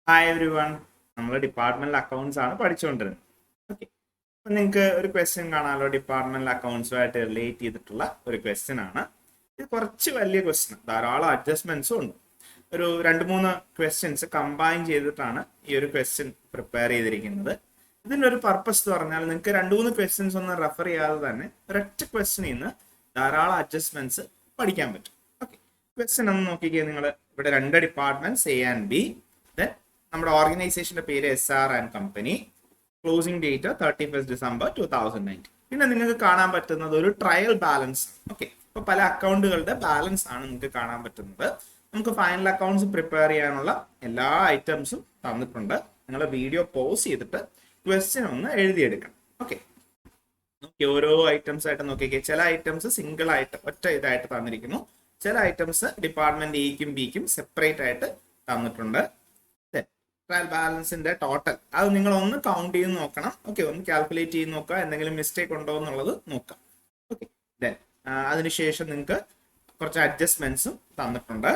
Hi every one. നമ്മൾ departmental accounts ആണ് പഠിച്ചുകൊണ്ടിരുന്നത്. Okay, അപ്പം നിങ്ങൾക്ക് ഒരു ക്വസ്റ്റ്യൻ കാണാമല്ലോ, ഡിപ്പാർട്ട്മെന്റൽ അക്കൗണ്ട്സുമായിട്ട് റിലേറ്റ് ചെയ്തിട്ടുള്ള ഒരു ക്വസ്റ്റ്യൻ ആണ്. ഇത് കുറച്ച് വലിയ ക്വസ്റ്റ്യൻ, ധാരാളം അഡ്ജസ്റ്റ്മെന്റ്സും ഉണ്ട്. ഒരു രണ്ട് മൂന്ന് ക്വസ്റ്റ്യൻസ് കമ്പൈൻ ചെയ്തിട്ടാണ് ഈ ഒരു ക്വസ്റ്റ്യൻ പ്രിപ്പയർ ചെയ്തിരിക്കുന്നത്. ഇതിൻ്റെ ഒരു പർപ്പസ് എന്ന് പറഞ്ഞാൽ നിങ്ങൾക്ക് രണ്ട് മൂന്ന് ക്വസ്റ്റ്യൻസ് ഒന്നും റെഫർ ചെയ്യാതെ തന്നെ ഒരൊറ്റ ക്വസ്റ്റ്യനിൽ നിന്ന് ധാരാളം അഡ്ജസ്റ്റ്മെന്റ്സ് പഠിക്കാൻ പറ്റും. ഓക്കെ, ക്വസ്റ്റ്യൻ ഒന്ന് നോക്കിക്കേ. നിങ്ങൾ ഇവിടെ രണ്ട് departments A and B, then നമ്മുടെ ഓർഗനൈസേഷന്റെ പേര് SR and company, closing date 31 December 2019. പിന്നെ നിങ്ങൾക്ക് കാണാൻ പറ്റുന്നത് ഒരു ട്രയൽ ബാലൻസ്. ഓക്കെ, ഇപ്പൊ പല അക്കൗണ്ടുകളുടെ ബാലൻസ് ആണ് നിങ്ങൾക്ക് കാണാൻ പറ്റുന്നത്. നമുക്ക് ഫൈനൽ അക്കൗണ്ട്സ് പ്രിപ്പയർ ചെയ്യാനുള്ള എല്ലാ ഐറ്റംസും തന്നിട്ടുണ്ട്. നിങ്ങൾ വീഡിയോ പോസ് ചെയ്തിട്ട് ക്വസ്റ്റ്യൻ ഒന്ന് എഴുതിയെടുക്കണം. ഓക്കെ, നോക്കി ഓരോ ഐറ്റംസ് ആയിട്ട് നോക്കിക്കേ. ചില ഐറ്റംസ് സിംഗിൾ ആയിട്ട് ഒറ്റ ഇതായിട്ട് തന്നിരിക്കുന്നു, ചില ഐറ്റംസ് ഡിപ്പാർട്ട്മെന്റ് എക്കും ബിക്കും സെപ്പറേറ്റ് ആയിട്ട് തന്നിട്ടുണ്ട്. ട്രയൽ ബാലൻസിന്റെ ടോട്ടൽ അത് നിങ്ങൾ ഒന്ന് കൗണ്ട് ചെയ്ത് നോക്കണം. ഓക്കെ, ഒന്ന് കാൽക്കുലേറ്റ് ചെയ്ത് നോക്കുക, എന്തെങ്കിലും മിസ്റ്റേക്ക് ഉണ്ടോ എന്നുള്ളത് നോക്കാം. ഓക്കെ, ദെൻ അതിനുശേഷം നിങ്ങൾക്ക് കുറച്ച് അഡ്ജസ്റ്റ്മെന്റ്സും തന്നിട്ടുണ്ട്,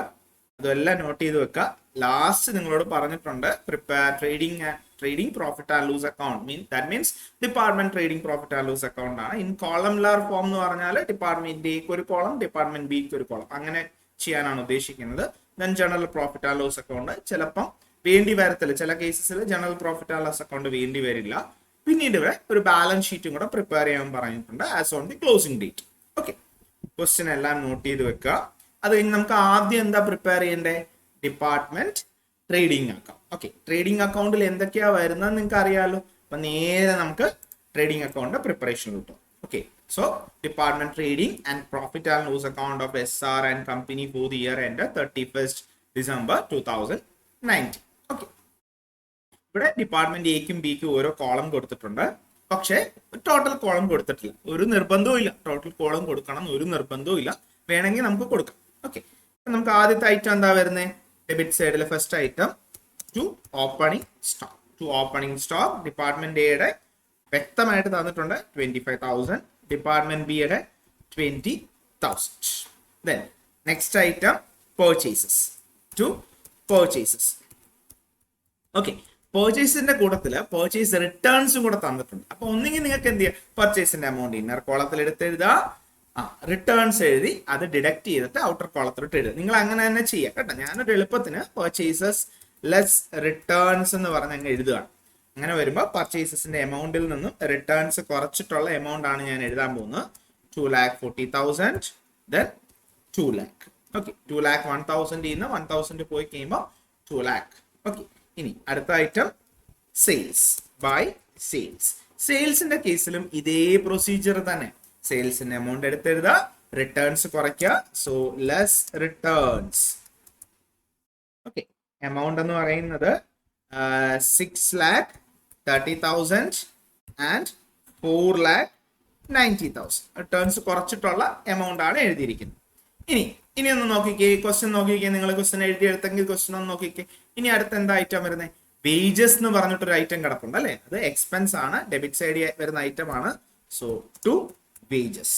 അതെല്ലാം നോട്ട് ചെയ്ത് വെക്കുക. ലാസ്റ്റ് നിങ്ങളോട് പറഞ്ഞിട്ടുണ്ട് prepare trading profit and loss account. That means department trading profit and loss account ആണ്. ഇൻ കോളംലാർ ഫോം എന്ന് പറഞ്ഞാൽ ഡിപ്പാർട്ട്മെന്റ് എക്ക് ഒരു കോളം, ഡിപ്പാർട്ട്മെന്റ് ബിക്ക് ഒരു കോളം, അങ്ങനെ ചെയ്യാനാണ് ഉദ്ദേശിക്കുന്നത്. Then general profit and loss account ചിലപ്പം വേണ്ടി വരത്തില്ല, ചില കേസസിൽ general profit and loss account വേണ്ടി വരില്ല. പിന്നീട് ഇവിടെ ഒരു ബാലൻസ് ഷീറ്റും കൂടെ പ്രിപ്പയർ ചെയ്യാൻ പറഞ്ഞിട്ടുണ്ട് as on the closing date. Okay, question എല്ലാം നോട്ട് ചെയ്ത് വെക്കുക. അത് കഴിഞ്ഞ് നമുക്ക് ആദ്യം എന്താ പ്രിപ്പയർ ചെയ്യേണ്ടത്? Department trading account. Okay, trading അക്കൗണ്ടിൽ എന്തൊക്കെയാ വരുന്നത് നിങ്ങൾക്ക് അറിയാമല്ലോ. അപ്പൊ നേരെ നമുക്ക് ട്രേഡിംഗ് അക്കൗണ്ട് പ്രിപ്പറേഷൻ കിട്ടും. Okay, so department trading and profit and loss account of SR and company for the year end 31 December 2019. Okay, ഇവിടെ ഡിപ്പാർട്ട്മെന്റ് എക്കും ബിക്കും ഓരോ കോളം കൊടുത്തിട്ടുണ്ട്, പക്ഷേ ടോട്ടൽ കോളം കൊടുത്തിട്ടില്ല. ഒരു നിർബന്ധവും ഇല്ല, ടോട്ടൽ കോളം കൊടുക്കണം ഒരു നിർബന്ധവും ഇല്ല, വേണമെങ്കിൽ നമുക്ക് കൊടുക്കാം. ഓക്കെ, നമുക്ക് ആദ്യത്തെ ഐറ്റം എന്താ വരുന്നത്? ഡെബിറ്റ് സൈഡിലെ first item to opening stock. To opening stock department എയുടെ വ്യക്തമായിട്ട് തന്നിട്ടുണ്ട് 25,000, ഡിപ്പാർട്ട്മെന്റ് ബിയുടെ 20,000. Then next item purchases. To purchases. Okay, പർച്ചേസിന്റെ കൂട്ടത്തില് പർച്ചേസ് റിട്ടേൺസും കൂടെ തന്നിട്ടുണ്ട്. അപ്പൊ ഒന്നെങ്കിൽ നിങ്ങൾക്ക് എന്ത് ചെയ്യാം, പർച്ചേസിന്റെ എമൗണ്ട് ഇന്നർ കോളത്തിൽ എടുത്ത് എഴുതുക, റിട്ടേൺസ് എഴുതി അത് ഡിഡക്ട് ചെയ്തിട്ട് ഔട്ടർ കോളത്തിലോട്ട് എഴുതുക. നിങ്ങൾ അങ്ങനെ തന്നെ ചെയ്യാം കേട്ടോ. ഞാനൊരു എളുപ്പത്തിന് പർച്ചേസസ് ലെസ് റിട്ടേൺസ് എന്ന് പറഞ്ഞ് അങ്ങ് എഴുതുകയാണ്. അങ്ങനെ വരുമ്പോൾ പർച്ചേസസിന്റെ എമൗണ്ടിൽ നിന്നും റിട്ടേൺസ് കുറച്ചിട്ടുള്ള എമൗണ്ട് ആണ് ഞാൻ എഴുതാൻ പോകുന്നത്. 2,40,000, ദെൻ 2 lakh. ഓക്കെ, 2,01,000 1,000 പോയി കഴിയുമ്പോൾ 2 lakh. ഓക്കെ, ഇനി അടുത്ത ഐറ്റം സെയിൽസ് ബൈ സെയിൽസ്. സെയിൽസിന്റെ കേസിലും ഇതേ പ്രൊസീജിയർ തന്നെ. സെയിൽസിന്റെ എമൗണ്ട് എടുത്തെഴുതുക, റിട്ടേൺസ് കുറയ്ക്കുക, so less returns. Okay, amount എന്ന് പറയുന്നത് 6,30,000 ആൻഡ് 4,90,000. റിട്ടേൺസ് കുറച്ചിട്ടുള്ള എമൗണ്ട് ആണ് എഴുതിയിരിക്കുന്നത്. ഇനി ഒന്ന് നോക്കിക്കേ, ക്വസ്റ്റ്യൻ നോക്കിക്കേ. നിങ്ങൾ ക്വസ്റ്റ്യൻ എഴുതിയെടുത്തെങ്കിൽ ക്വസ്റ്റ്യൻ ഒന്ന് നോക്കിക്കേ. ഇനി അടുത്ത എന്താ ഐറ്റം വരുന്നത്? വേജസ് എന്ന് പറഞ്ഞിട്ടൊരു ഐറ്റം കിടപ്പുണ്ട് അല്ലെ, അത് എക്സ്പെൻസ് ആണ്, ഡെബിറ്റ് സൈഡിൽ വരുന്ന ഐറ്റം ആണ്. So to wages.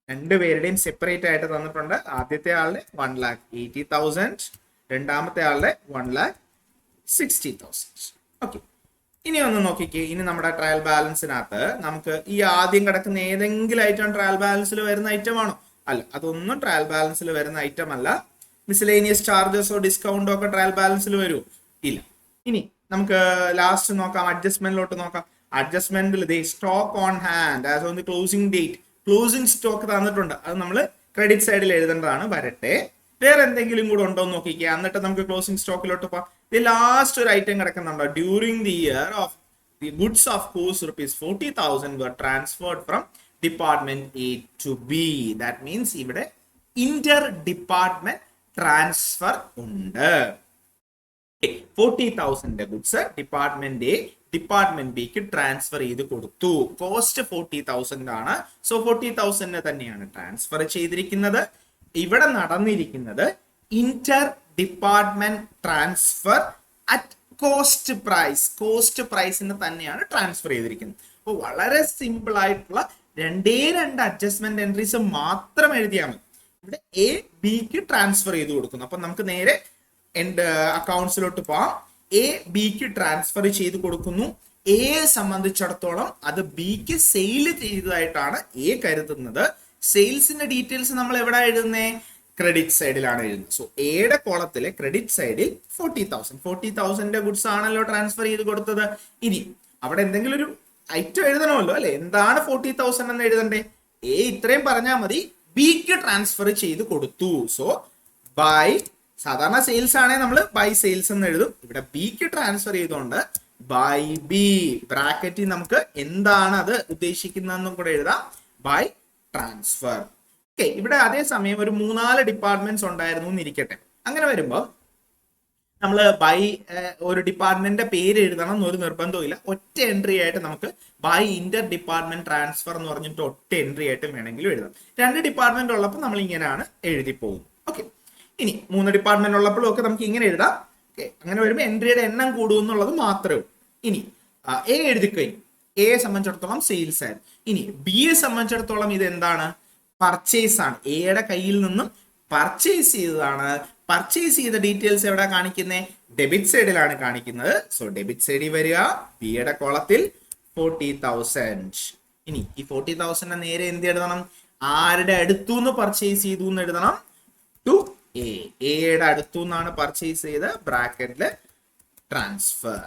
രണ്ടുപേരുടെയും സെപ്പറേറ്റ് ആയിട്ട് തന്നിട്ടുണ്ട്. ആദ്യത്തെ ആളുടെ 1,80,000, രണ്ടാമത്തെ ആളുടെ 1,60,000. ഓക്കെ, ഇനി ഒന്ന് നോക്കിക്കേ. ഇനി നമ്മുടെ ട്രയൽ ബാലൻസിനകത്ത് നമുക്ക് ഈ ആദ്യം കിടക്കുന്ന ഏതെങ്കിലും ഐറ്റം ട്രയൽ ബാലൻസിൽ വരുന്ന ഐറ്റം ആണോ? അല്ല, അതൊന്നും ട്രയൽ ബാലൻസിൽ വരുന്ന ഐറ്റം അല്ല. മിസ്ലേനിയസ് ചാർജസോ ഡിസ്കൗണ്ടോ ഒക്കെ ട്രയൽ ബാലൻസിൽ വരുമോ? ഇല്ല. ഇനി നമുക്ക് ലാസ്റ്റ് നോക്കാം, അഡ്ജസ്റ്റ്മെന്റിലോട്ട് നോക്കാം. അഡ്ജസ്റ്റ്മെന്റിൽ stock on hand as on the closing date, closing stock തന്നിട്ടുണ്ട്. അത് നമ്മൾ ക്രെഡിറ്റ് സൈഡിൽ എഴുതേണ്ടതാണ്. വരട്ടെ, വേറെ എന്തെങ്കിലും കൂടെ ഉണ്ടോ എന്ന് നോക്കിക്കുക, എന്നിട്ട് നമുക്ക് ക്ലോസിംഗ് സ്റ്റോക്കിലോട്ട് പോകാം. ഇത് ലാസ്റ്റ് ഒരു ഐറ്റം കിടക്കുന്നുണ്ടോ? During the year of the goods of course ₹40,000 were transferred from department A to B. That means ഇവിടെ ഇന്റർ ഡിപ്പാർട്ട്മെന്റ് ട്രാൻസ്ഫർ ഉണ്ട്. 40,000 ഗുഡ്സ് ഡിപ്പാർട്ട്മെന്റ് എ ഡിപ്പാർട്ട്മെന്റ് ബിക്ക് ട്രാൻസ്ഫർ ചെയ്ത് കൊടുത്തു. കോസ്റ്റ് 40,000 ആണ്. സോ 40,000 തന്നെയാണ് ട്രാൻസ്ഫർ ചെയ്തിരിക്കുന്നത്. ഇവിടെ നടന്നിരിക്കുന്നത് inter department transfer at cost price. Cost പ്രൈസിന് തന്നെയാണ് ട്രാൻസ്ഫർ ചെയ്തിരിക്കുന്നത്. അപ്പോൾ വളരെ സിമ്പിൾ ആയിട്ടുള്ള രണ്ട് അഡ്ജസ്റ്റ്മെന്റ് എൻട്രീസ് മാത്രം എഴുതിയാൽ മതി. ഇവിടെ എ ബിക്ക് ട്രാൻസ്ഫർ ചെയ്ത് കൊടുക്കുന്നു. അപ്പൊ നമുക്ക് നേരെ അക്കൗണ്ട്സിലോട്ട് പോവാം. എ ബിക്ക് ട്രാൻസ്ഫർ ചെയ്ത് കൊടുക്കുന്നു. എയെ സംബന്ധിച്ചിടത്തോളം അത് ബിക്ക് സെയിൽ ചെയ്തതായിട്ടാണ് എ കരുതുന്നത്. സെയിൽസിന്റെ ഡീറ്റെയിൽസ് നമ്മൾ എവിടെ എഴുതുന്നേ? ക്രെഡിറ്റ് സൈഡിലാണ് എഴുതുന്നത്. സോ എയുടെ കോളത്തിലെ ക്രെഡിറ്റ് സൈഡിൽ 40,000 ഗുഡ്സ് ആണല്ലോ ട്രാൻസ്ഫർ ചെയ്ത് കൊടുത്തത്. ഇനി അവിടെ എന്തെങ്കിലും ഒരു ഐറ്റം എഴുതണമല്ലോ അല്ലെ? എന്താണ് 40,000 എന്ന് എഴുതണ്ടേ? എ ഇത്രയും പറഞ്ഞാൽ മതി, ബിക്ക് ട്രാൻസ്ഫർ ചെയ്ത് കൊടുത്തു. സോ ബൈ, സാധാരണ സെയിൽസ് ആണെങ്കിൽ നമ്മൾ ബൈ സെയിൽസ് എന്ന് എഴുതും. ഇവിടെ ബിക്ക് ട്രാൻസ്ഫർ ചെയ്തുകൊണ്ട് ബൈ ബി, ബ്രാക്കറ്റിൽ നമുക്ക് എന്താണ് അത് ഉദ്ദേശിക്കുന്നതെന്നും കൂടെ എഴുതാം, ബൈ ട്രാൻസ്ഫർ. ഓക്കെ, ഇവിടെ അതേസമയം ഒരു 3-4 ഡിപ്പാർട്ട്മെന്റ്സ് ഉണ്ടായിരുന്നു എന്നിരിക്കട്ടെ. അങ്ങനെ വരുമ്പോൾ നമ്മൾ ബൈ ഒരു ഡിപ്പാർട്ട്മെന്റിന്റെ പേര് എഴുതണം എന്നൊരു നിർബന്ധമില്ല. ഒറ്റ എൻട്രി ആയിട്ട് നമുക്ക് ബൈ ഇന്റർ ഡിപ്പാർട്ട്മെന്റ് ട്രാൻസ്ഫർ എന്ന് പറഞ്ഞിട്ട് ഒറ്റ എൻട്രി ആയിട്ട് വേണമെങ്കിലും എഴുതാം. 2 ഡിപ്പാർട്ട്മെന്റ് ഉള്ളപ്പോൾ നമ്മൾ ഇങ്ങനെയാണ് എഴുതി പോകും. ഓക്കെ, ഇനി 3 ഡിപ്പാർട്ട്മെന്റ് ഉള്ളപ്പോഴും ഒക്കെ നമുക്ക് ഇങ്ങനെ എഴുതാം. ഓക്കെ, അങ്ങനെ വരുമ്പോൾ എൻട്രിയുടെ എണ്ണം കൂടും എന്നുള്ളത് മാത്രമേ ഉള്ളൂ. ഇനി എ എഴുതി കഴിഞ്ഞു. എയെ സംബന്ധിച്ചിടത്തോളം സെയിൽസ് ആയിരുന്നു. ഇനി ബിയെ സംബന്ധിച്ചിടത്തോളം ഇത് എന്താണ്? പർച്ചേസ് ആണ്. എയുടെ കയ്യിൽ നിന്നും പർച്ചേസ് ചെയ്തതാണ്. പർച്ചേസ് ചെയ്ത ഡീറ്റെയിൽസ് എവിടെ കാണിക്കുന്നത്? ഡെബിറ്റ് സൈഡിലാണ് കാണിക്കുന്നത്. സോ ഡെബിറ്റ് സൈഡിൽ വരിക, ബിയുടെ കോളത്തിൽ 40,000. ഇനി ഈ 40,000 നേരെ എന്ത് എഴുതണം? ആരുടെ അടുത്തു നിന്ന് പർച്ചേസ് ചെയ്തു എന്ന് എഴുതണം. ടു എ, എയുടെ അടുത്തു നിന്നാണ് പർച്ചേസ് ചെയ്ത് ബ്രാക്കറ്റില് ട്രാൻസ്ഫർ.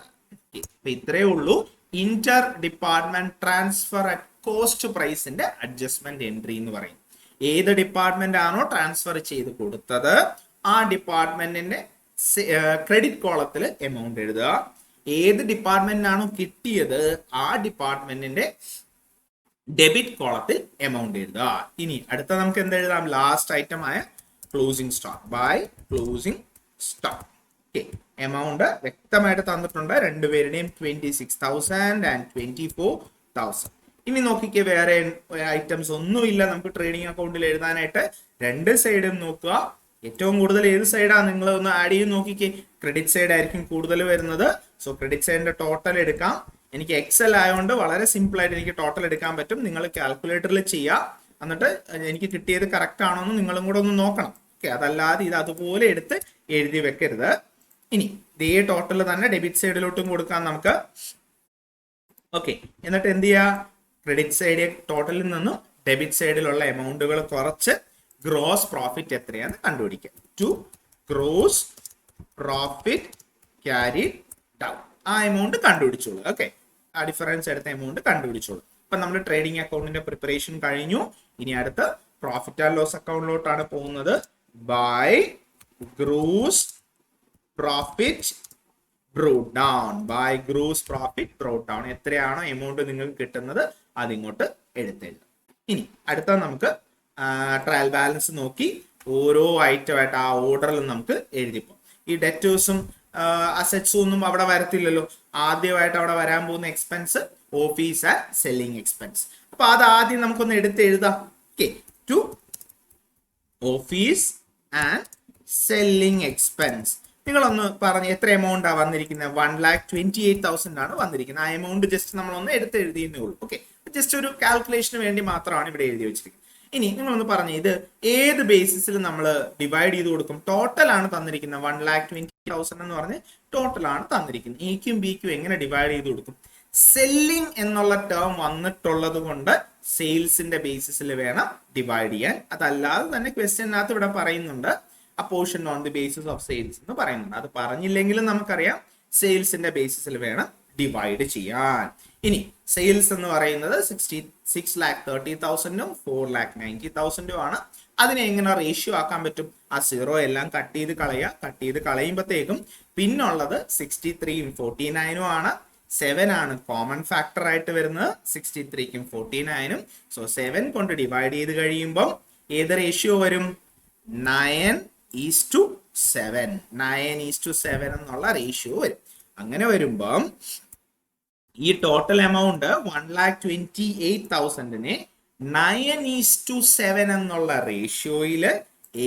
ഇത്രയേ ഉള്ളൂ inter department transfer at cost പ്രൈസിന്റെ അഡ്ജസ്റ്റ്മെന്റ് എൻട്രി എന്ന് പറയും. ഏത് ഡിപ്പാർട്ട്മെന്റ് ആണോ ട്രാൻസ്ഫർ ചെയ്ത് കൊടുത്തത് ആ ഡിപ്പാർട്ട്മെന്റിന്റെ ക്രെഡിറ്റ് കോളത്തിൽ എമൗണ്ട് എഴുതുക. ഏത് ഡിപ്പാർട്ട്മെന്റിനാണോ കിട്ടിയത് ആ ഡിപ്പാർട്ട്മെന്റിന്റെ ഡെബിറ്റ് കോളത്തിൽ എമൗണ്ട് എഴുതുക. ഇനി അടുത്ത നമുക്ക് എന്ത് എഴുതാം? ലാസ്റ്റ് ഐറ്റം ആയ closing stock, by closing stock. Okay, amount വ്യക്തമായിട്ട് തന്നിട്ടുണ്ട്. രണ്ടുപേരുടെയും 26,000 and 24,000. ഇനി നോക്കിക്കേ, വേറെ ഐറ്റംസ് ഒന്നുമില്ല നമുക്ക് ട്രേഡിംഗ് അക്കൗണ്ടിൽ എഴുതാനായിട്ട്. 2 സൈഡും നോക്കുക. ഏറ്റവും കൂടുതൽ ഏത് സൈഡാണ്? നിങ്ങൾ ഒന്ന് ആഡ് ചെയ്ത് നോക്കിക്കേ. ക്രെഡിറ്റ് സൈഡ് ആയിരിക്കും കൂടുതൽ വരുന്നത്. സോ ക്രെഡിറ്റ് സൈഡിന്റെ ടോട്ടൽ എടുക്കാം. എനിക്ക് എക്സൽ ആയതുകൊണ്ട് വളരെ സിമ്പിൾ ആയിട്ട് എനിക്ക് ടോട്ടൽ എടുക്കാൻ പറ്റും. നിങ്ങൾ കാൽക്കുലേറ്ററിൽ ചെയ്യാം. എന്നിട്ട് എനിക്ക് കിട്ടിയത് കറക്റ്റ് ആണോ എന്ന് നിങ്ങളും കൂടെ ഒന്ന് നോക്കണം. ഓക്കെ, അതല്ലാതെ ഇത് അതുപോലെ എടുത്ത് എഴുതി വെക്കരുത്. ഇനി ഇതേ ടോട്ടൽ തന്നെ ഡെബിറ്റ് സൈഡിലോട്ടും കൊടുക്കാം നമുക്ക്. ഓക്കെ, എന്നിട്ട് എന്ത് ചെയ്യുക? ക്രെഡിറ്റ് സൈഡ് ടോട്ടലിൽ നിന്നും ഡെബിറ്റ് സൈഡിലുള്ള എമൗണ്ടുകൾ കുറച്ച് ഗ്രോസ് പ്രോഫിറ്റ് എത്രയാണ് കണ്ടുപിടിക്കുക. To gross profit carry down, ആ എമൗണ്ട് കണ്ടുപിടിച്ചോളൂ. ഓക്കെ, ആ ഡിഫറൻസ് എടുത്ത എമൗണ്ട് കണ്ടുപിടിച്ചോളൂ. അപ്പൊ നമ്മൾ ട്രേഡിംഗ് അക്കൗണ്ടിന്റെ പ്രിപ്പറേഷൻ കഴിഞ്ഞു. ഇനി അടുത്ത് പ്രോഫിറ്റ് ആൻഡ് ലോസ് അക്കൗണ്ടിലോട്ടാണ് പോകുന്നത്. By gross profit brought down, by gross profit brought down. എത്രയാണോ എമൗണ്ട് നിങ്ങൾക്ക് കിട്ടുന്നത് അതിങ്ങോട്ട് എടുത്തെഴുതാം. ഇനി അടുത്ത നമുക്ക് ട്രയൽ ബാലൻസ് നോക്കി ഓരോ ഐറ്റം ആയിട്ട് ആ ഓർഡറിൽ നമുക്ക് എഴുതിപ്പോ. ഈ ഡെറ്റേഴ്സും അസറ്റ്സും ഒന്നും അവിടെ വരത്തില്ലല്ലോ. ആദ്യമായിട്ട് അവിടെ വരാൻ പോകുന്ന expense office and selling expense. അപ്പൊ അത് ആദ്യം നമുക്കൊന്ന് എടുത്ത് എഴുതാം. Okay, to office and selling expense. നിങ്ങളൊന്ന് പറഞ്ഞ് എത്ര എമൗണ്ടാണ് വന്നിരിക്കുന്നത്? 1,28,000 ആണ് വന്നിരിക്കുന്നത്. ആ എമൗണ്ട് ജസ്റ്റ് നമ്മളൊന്ന് എടുത്ത് എഴുതിയെന്നേ ഉള്ളൂ. ഓക്കെ, ജസ്റ്റ് ഒരു കാൽക്കുലേഷന് വേണ്ടി മാത്രമാണ് ഇവിടെ എഴുതി വെച്ചിരിക്കുന്നത്. ഇനി നിങ്ങളൊന്ന് പറഞ്ഞ് ഇത് ഏത് ബേസിസിൽ നമ്മൾ ഡിവൈഡ് ചെയ്ത് കൊടുക്കും? ടോട്ടൽ ആണ് തന്നിരിക്കുന്നത്. 1,20,000 എന്ന് പറഞ്ഞ് ടോട്ടൽ ആണ് തന്നിരിക്കുന്നത്. എക്കും ബിക്കും എങ്ങനെ ഡിവൈഡ് ചെയ്ത് കൊടുക്കും? സെല്ലിംഗ് എന്നുള്ള ടേം വന്നിട്ടുള്ളത് കൊണ്ട് സെയിൽസിന്റെ ബേസിസിൽ വേണം ഡിവൈഡ് ചെയ്യാൻ. അതല്ലാതെ തന്നെ ക്വസ്റ്റ്യനകത്ത് ഇവിടെ പറയുന്നുണ്ട് a portion on the basis of sales എന്ന് പറയുന്നുണ്ട്. അത് പറഞ്ഞില്ലെങ്കിലും നമുക്കറിയാം സെയിൽസിന്റെ ബേസിസിൽ വേണം ഡിവൈഡ് ചെയ്യാൻ. ഇനി സെയിൽസ് എന്ന് പറയുന്നത് 66,30,000 4,90,000 ആണ്. അതിനെ എങ്ങനെ റേഷ്യോ ആക്കാൻ പറ്റും? ആ 0 എല്ലാം കട്ട് ചെയ്ത് കളയുമ്പോഴത്തേക്കും പിന്നുള്ളത് 63 49 ആണ്. 7 ആണ് കോമൺ ഫാക്ടർ ആയിട്ട് വരുന്നത് 63 49. സോ 7 കൊണ്ട് ഡിവൈഡ് ചെയ്ത് കഴിയുമ്പോൾ ഏത് റേഷ്യോ വരും? 9:7. 9:7 എന്നുള്ള റേഷ്യോ വരും. അങ്ങനെ വരുമ്പം ഈ ടോട്ടൽ എമൗണ്ട് 1,28,000 9:7 എന്നുള്ള റേഷ്യോയില്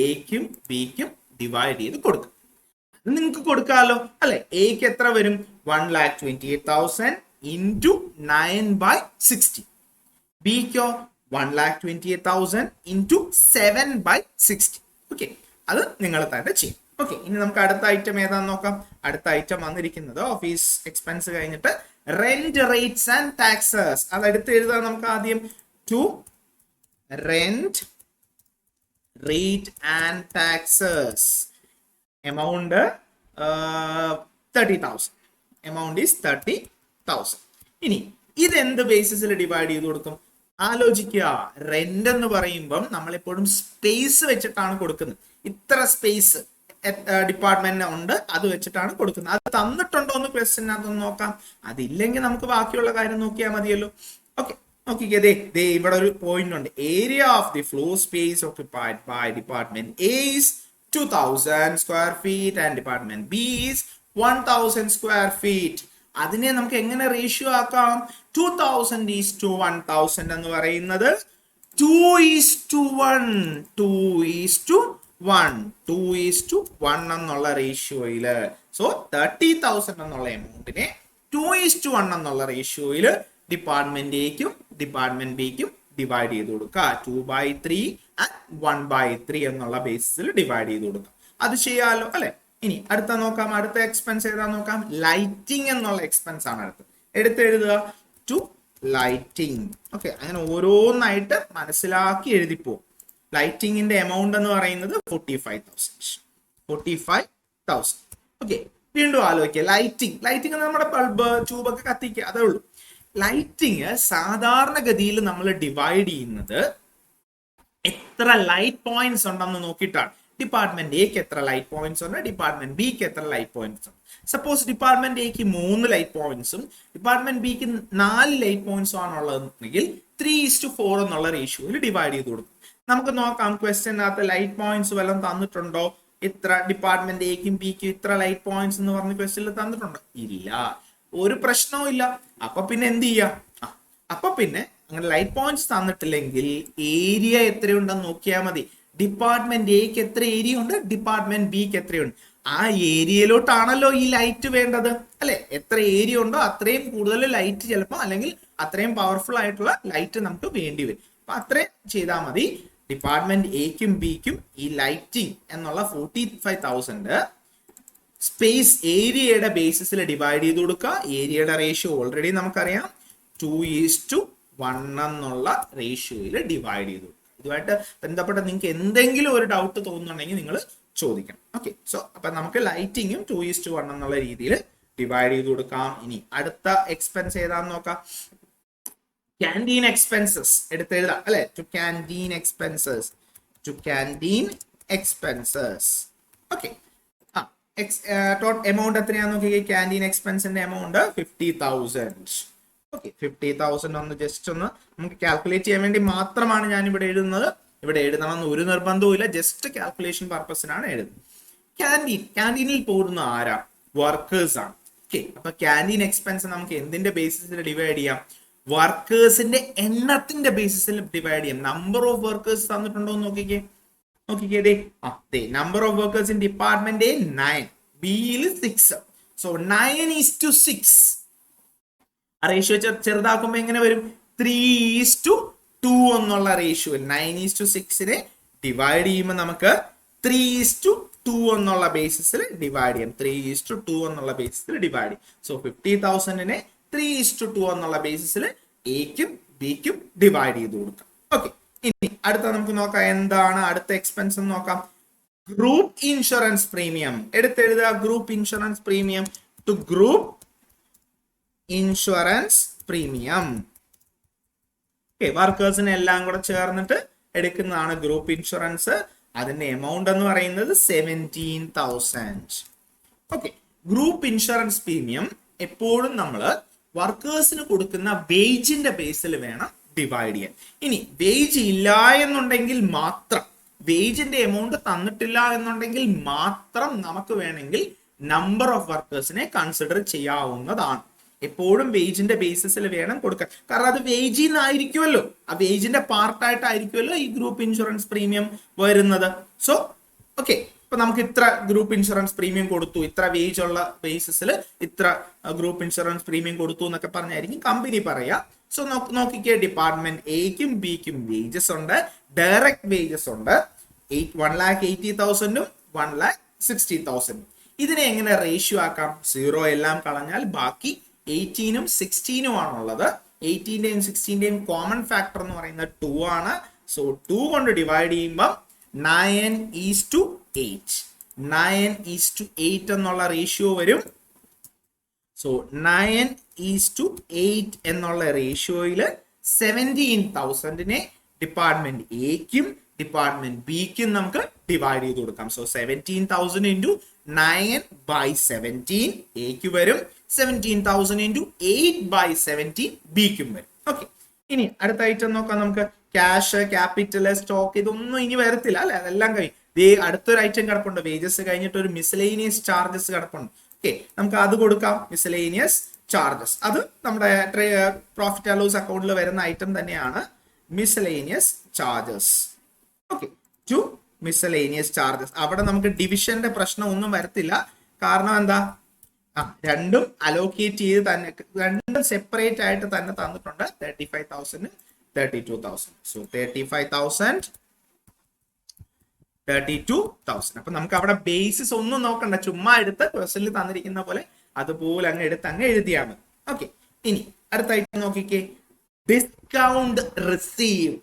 എക്കും ബിക്കും ഡിവൈഡ് ചെയ്ത് കൊടുക്കും. അത് നിങ്ങൾക്ക് കൊടുക്കാമല്ലോ അല്ലെ? എക്ക് എത്ര വരും? 1,28,000 into 9/60. ബിക്കോ 1,28,000 into 7/60. ഓക്കെ, അത് നിങ്ങൾ തന്നെ ചെയ്യും. ഓക്കെ, ഇനി നമുക്ക് അടുത്ത ഐറ്റം ഏതാന്ന് നോക്കാം. അടുത്ത ഐറ്റം വന്നിരിക്കുന്നത് ഓഫീസ് എക്സ്പെൻസ് കഴിഞ്ഞിട്ട് റെന്റ് റേറ്റ്സ് ആൻഡ് ടാക്സസ്. അത് എടുത്ത് എഴുതാൻ നമുക്ക് ആദ്യം to rent rate and taxes. Amount 30,000. Amount is 30,000. ഇനി ഇതെന്ത് ബേസിസിൽ ഡിവൈഡ് ചെയ്ത് കൊടുക്കും? ആലോചിക്കുക. റെന്റ് എന്ന് പറയുമ്പം നമ്മളെപ്പോഴും സ്പേസ് വെച്ചിട്ടാണ് കൊടുക്കുന്നത്. ഇത്ര സ്പേസ് ഡിപ്പാർട്ട്മെന്റിന് ഉണ്ട്, അത് വെച്ചിട്ടാണ് കൊടുക്കുന്നത്. അത് തന്നിട്ടുണ്ടോ എന്ന് ക്വസ്റ്റ്യനകത്ത് നോക്കാം. അതില്ലെങ്കിൽ നമുക്ക് ബാക്കിയുള്ള കാര്യം നോക്കിയാൽ മതിയല്ലോ. ഓക്കെ, നോക്കിക്കേ, ദേ ഇവിടെ ഒരു പോയിന്റ് ഉണ്ട്. Area of the floor space occupied by department A is 2000 square feet and department B is 1000 square feet. അതിനെ നമുക്ക് എങ്ങനെ റേഷ്യോ ആക്കാം? 2000:1000 എന്ന് പറയുന്നത് 2:1. 2:1 എന്നുള്ള റേഷ്യോയില്. സോ 30,000 എന്നുള്ള എമൗണ്ടിനെ 2:1 എന്നുള്ള റേഷ്യോയില് ഡിപ്പാർട്ട്മെന്റ് എക്കും ഡിപ്പാർട്ട്മെന്റ് ബിക്കും ഡിവൈഡ് ചെയ്ത് കൊടുക്കുക. 2/3 ആൻഡ് 1/3 എന്നുള്ള ബേസിസിൽ ഡിവൈഡ് ചെയ്ത് കൊടുക്കുക. അത് ചെയ്യാലോ അല്ലെ? ഇനി അടുത്ത നോക്കാം. അടുത്ത എക്സ്പെൻസ് ഏതാ നോക്കാം. ലൈറ്റിംഗ് എന്നുള്ള എക്സ്പെൻസ് ആണ് അടുത്ത്. എടുത്ത് എഴുതുക ടു ലൈറ്റിംഗ്. ഓക്കെ, അങ്ങനെ ഓരോന്നായിട്ട് മനസ്സിലാക്കി എഴുതിപ്പോ. ലൈറ്റിംഗിന്റെ എമൗണ്ട് എന്ന് പറയുന്നത് 45,000. ഓക്കെ, വീണ്ടും ആലോചിക്കുക. ലൈറ്റിംഗ് നമ്മുടെ ബൾബ് ട്യൂബൊക്കെ കത്തിക്കുക, അതേ ഉള്ളൂ. ലൈറ്റിംഗ് സാധാരണഗതിയിൽ നമ്മൾ ഡിവൈഡ് ചെയ്യുന്നത് എത്ര ലൈറ്റ് പോയിന്റ്സ് ഉണ്ടെന്ന് നോക്കിയിട്ടാണ്. ഡിപ്പാർട്ട്മെന്റ് എക്ക് എത്ര ലൈറ്റ് പോയിന്റ്സ് ഉണ്ട്, ഡിപ്പാർട്ട്മെന്റ് ബിക്ക് എത്ര ലൈറ്റ് പോയിന്റ്സ് ഉണ്ട്. സപ്പോസ് ഡിപ്പാർട്ട്മെന്റ് എക്ക് 3 ലൈറ്റ് പോയിന്റ്സും ഡിപ്പാർട്ട്മെന്റ് ബിക്ക് 4 ലൈറ്റ് പോയിന്റ്സും ആണുള്ളതെങ്കിൽ 3:4 എന്നുള്ള റേഷ്യോയിൽ ഡിവൈഡ് ചെയ്ത് കൊടുക്കും. നമുക്ക് നോക്കാം ക്വസ്റ്റ്യനകത്ത് ലൈറ്റ് പോയിന്റ്സ് വല്ലതും തന്നിട്ടുണ്ടോ? ഇത്ര ഡിപ്പാർട്ട്മെന്റ് എക്കും ബിക്കും ഇത്ര ലൈറ്റ് പോയിന്റ്സ് എന്ന് പറഞ്ഞ ക്വസ്റ്റ്യനിൽ തന്നിട്ടുണ്ടോ? ഇല്ല, ഒരു പ്രശ്നവും ഇല്ല. അപ്പൊ പിന്നെ എന്ത് ചെയ്യാം? അപ്പൊ പിന്നെ അങ്ങനെ ലൈറ്റ് പോയിന്റ്സ് തന്നിട്ടില്ലെങ്കിൽ ഏരിയ എത്രയുണ്ടെന്ന് നോക്കിയാൽ മതി. ഡിപ്പാർട്ട്മെന്റ് എക്ക് എത്ര ഏരിയ ഉണ്ട്, ഡിപ്പാർട്ട്മെന്റ് ബിക്ക് എത്രയുണ്ട്. ആ ഏരിയയിലോട്ടാണല്ലോ ഈ ലൈറ്റ് വേണ്ടത് അല്ലെ? എത്ര ഏരിയ ഉണ്ടോ അത്രയും കൂടുതൽ ലൈറ്റ് ചിലപ്പോൾ, അല്ലെങ്കിൽ അത്രയും പവർഫുൾ ആയിട്ടുള്ള ലൈറ്റ് നമുക്ക് വേണ്ടി വരും. അപ്പൊ അത്രയും ചെയ്താൽ മതി. ഡിപ്പാർട്ട്മെന്റ് എക്കും ബിക്കും ഈ ലൈറ്റിംഗ് എന്നുള്ള 45,000 സ്പേസ് ഏരിയയുടെ ബേസിസിൽ ഡിവൈഡ് ചെയ്ത് കൊടുക്കുക. ഏരിയയുടെ റേഷ്യോ ഓൾറെഡി നമുക്കറിയാം, 2:1 എന്നുള്ള റേഷ്യോയിൽ ഡിവൈഡ് ചെയ്ത് കൊടുക്കുക. ഇതുമായിട്ട് ബന്ധപ്പെട്ട നിങ്ങൾക്ക് എന്തെങ്കിലും ഒരു ഡൗട്ട് തോന്നുന്നുണ്ടെങ്കിൽ നിങ്ങൾ ചോദിക്കണം. ഓക്കെ, സോ അപ്പൊ നമുക്ക് ലൈറ്റിങ്ങും 2:1 എന്നുള്ള രീതിയിൽ ഡിവൈഡ് ചെയ്ത് കൊടുക്കാം. ഇനി അടുത്ത എക്സ്പെൻസ് ഏതാന്ന് നോക്കാം. ക്യാൻറ്റീൻ എക്സ്പെൻസസ് എടുത്ത് എഴുതാം അല്ലെ? To canteen expenses. Okay, amount എത്രയാന്ന് നോക്കിയേ. Canteen എക്സ്പെൻസിന്റെ amount 50,000. ഓക്കെ, 50,000 ഒന്ന് ജസ്റ്റ് ഒന്ന് നമുക്ക് കാൽക്കുലേറ്റ് ചെയ്യാൻ വേണ്ടി മാത്രമാണ് ഞാൻ ഇവിടെ എഴുതുന്നത്. ഇവിടെ എഴുതണമെന്ന് ഒരു നിർബന്ധവും ഇല്ല, ജസ്റ്റ് കാൽക്കുലേഷൻ പർപ്പസിനാണ് എഴുതുന്നത്. ക്യാൻറ്റീനിൽ പോകുന്ന ആരാ? വർക്കേഴ്സ് ആണ്. ഓക്കെ, അപ്പൊ ക്യാൻറ്റീൻ എക്സ്പെൻസ് നമുക്ക് എന്തിന്റെ ബേസിസിൽ ഡിവൈഡ് ചെയ്യാം? വർക്കേഴ്സിന്റെ എണ്ണത്തിന്റെ ബേസിസിൽ ഡിവൈഡ് ചെയ്യാം. നമ്പർ ഓഫ് വർക്കേഴ്സ് തന്നിട്ടുണ്ടോ എന്ന് നോക്കിക്കേ. Number of workers in department A 9, ബിയിൽ 6. സോ 9:6. റേഷ്യോ ചെറുതാക്കുമ്പോ എങ്ങനെ വരും? 3:2 എന്നുള്ള റേഷ്യോ. 9:6 ഡിവൈഡ് ചെയ്യുമ്പോൾ നമുക്ക് 3:2 എന്നുള്ള ബേസിസിൽ ഡിവൈഡ് ചെയ്യാം. 3:2 എന്നുള്ള ബേസിസിൽ ഡിവൈഡ് ചെയ്യും. സോ 50,000 3:2 എന്നുള്ള ബേസിസിൽ എക്കും ബിക്കും ഡിവൈഡ് ചെയ്ത് കൊടുക്കാം. ഓക്കെ, ഇനി അടുത്ത നമുക്ക് നോക്കാം എന്താണ് അടുത്ത എക്സ്പെൻസ് എന്ന് നോക്കാം. Group insurance premium. എടുത്തെഴുതുക group insurance premium. To group insurance premium. Okay, വർക്കേഴ്സിനെ എല്ലാം കൂടെ ചേർന്നിട്ട് എടുക്കുന്നതാണ് ഗ്രൂപ്പ് ഇൻഷുറൻസ്. അതിന്റെ എമൗണ്ട് എന്ന് പറയുന്നത് 17,000. ഓക്കെ, ഗ്രൂപ്പ് ഇൻഷുറൻസ് പ്രീമിയം എപ്പോഴും നമ്മൾ വർക്കേഴ്സിന് കൊടുക്കുന്ന വേജിന്റെ ബേസിൽ വേണം ഡിവൈഡ് ചെയ്യാൻ. ഇനി വേജ് ഇല്ല എന്നുണ്ടെങ്കിൽ മാത്രം, വേജിന്റെ എമൗണ്ട് തന്നിട്ടില്ല എന്നുണ്ടെങ്കിൽ മാത്രം നമുക്ക് വേണമെങ്കിൽ നമ്പർ ഓഫ് വർക്കേഴ്സിനെ കൺസിഡർ ചെയ്യാവുന്നതാണ്. എപ്പോഴും വേജിന്റെ ബേസിസിൽ വേണം കൊടുക്കാൻ. കാരണം അത് വേജിൽ നിന്നായിരിക്കുമല്ലോ, ആ വേജിന്റെ പാർട്ടായിട്ടായിരിക്കുമല്ലോ ഈ ഗ്രൂപ്പ് ഇൻഷുറൻസ് പ്രീമിയം വരുന്നത്. സോ ഓക്കെ, ഇപ്പൊ നമുക്ക് ഇത്ര ഗ്രൂപ്പ് ഇൻഷുറൻസ് പ്രീമിയം കൊടുത്തു, ഇത്ര വേജ് ഉള്ള ബേസിസിൽ ഇത്ര ഗ്രൂപ്പ് ഇൻഷുറൻസ് പ്രീമിയം കൊടുത്തു എന്നൊക്കെ പറഞ്ഞായിരിക്കും കമ്പനി പറയാ. സോ നോക്കിക്കേ, ഡിപ്പാർട്ട്മെന്റ് എക്കും ബിക്കും വേജസ് ഉണ്ട്, ഡയറക്റ്റ് വേജസ് ഉണ്ട്. 1,80,000 1,60,000 60,000. ഇതിനെ എങ്ങനെ റേഷ്യോ ആക്കാം? 0 എല്ലാം കളഞ്ഞാൽ ബാക്കി 18ഉം 16ഉം ആണുള്ളത്. 18ന്റെയും 16ന്റെയും കോമൺ ഫാക്ടർ എന്ന് പറയുന്നത് 2 ആണ്. സോ 2 കൊണ്ട് ഡിവൈഡ് ചെയ്യുമ്പോൾ 9:8. 9:8 എന്നുള്ള റേഷ്യോ വരും. സോ 9:8 എന്നുള്ള റേഷ്യോയില് 17,000നെ ഡിപ്പാർട്ട്മെന്റ് എക്കും ഡിപ്പാർട്ട്മെന്റ് ബിക്കും നമുക്ക് ഡിവൈഡ് ചെയ്ത് കൊടുക്കാം. സോ 17,000 ഇൻറ്റു 9/17 എക്ക് വരും, 17,000 ഇൻറ്റു 8/17 ബിക്കും വരും. ഓക്കെ, ഇനി അടുത്ത ഐറ്റം നോക്കാം നമുക്ക്. ക്യാഷ്, ക്യാപിറ്റൽ, സ്റ്റോക്ക് ഇതൊന്നും ഇനി വരത്തില്ല അല്ലെ, അതെല്ലാം കഴിഞ്ഞു. അടുത്തൊരു ഐറ്റം കിടപ്പുണ്ട്. വേജസ് കഴിഞ്ഞിട്ട് ഒരു മിസലേനിയസ് ചാർജസ് കിടപ്പുണ്ട്. ഓക്കെ, നമുക്ക് അത് കൊടുക്കാം. മിസലേനിയസ് ചാർജസ് അത് നമ്മുടെ പ്രോഫിറ്റ് ആൻഡ് ലോസ് അക്കൗണ്ടിൽ വരുന്ന ഐറ്റം തന്നെയാണ്. Miscellaneous charges. Okay, to miscellaneous charges. അവിടെ നമുക്ക് ഡിവിഷന്റെ പ്രശ്നം ഒന്നും വരത്തില്ല. കാരണം എന്താ, രണ്ടും അലോക്കേറ്റ് ചെയ്ത് തന്നെ, രണ്ടും സെപ്പറേറ്റ് ആയിട്ട് തന്നെ തന്നിട്ടുണ്ട്. 35,000 32,000. സോ 35,000 32,000. അപ്പൊ നമുക്ക് അവിടെ ബേസിസ് ഒന്നും നോക്കണ്ട, ചുമ്മാ എടുത്ത് ക്വസ്റ്റനിൽ തന്നിരിക്കുന്ന പോലെ അതുപോലെ അങ്ങ് എടുത്ത് അങ്ങ് എഴുതിയാൽ മതി. ഓക്കെ, ഇനി അടുത്ത ഐറ്റം നോക്കിക്കേ. Discount receive.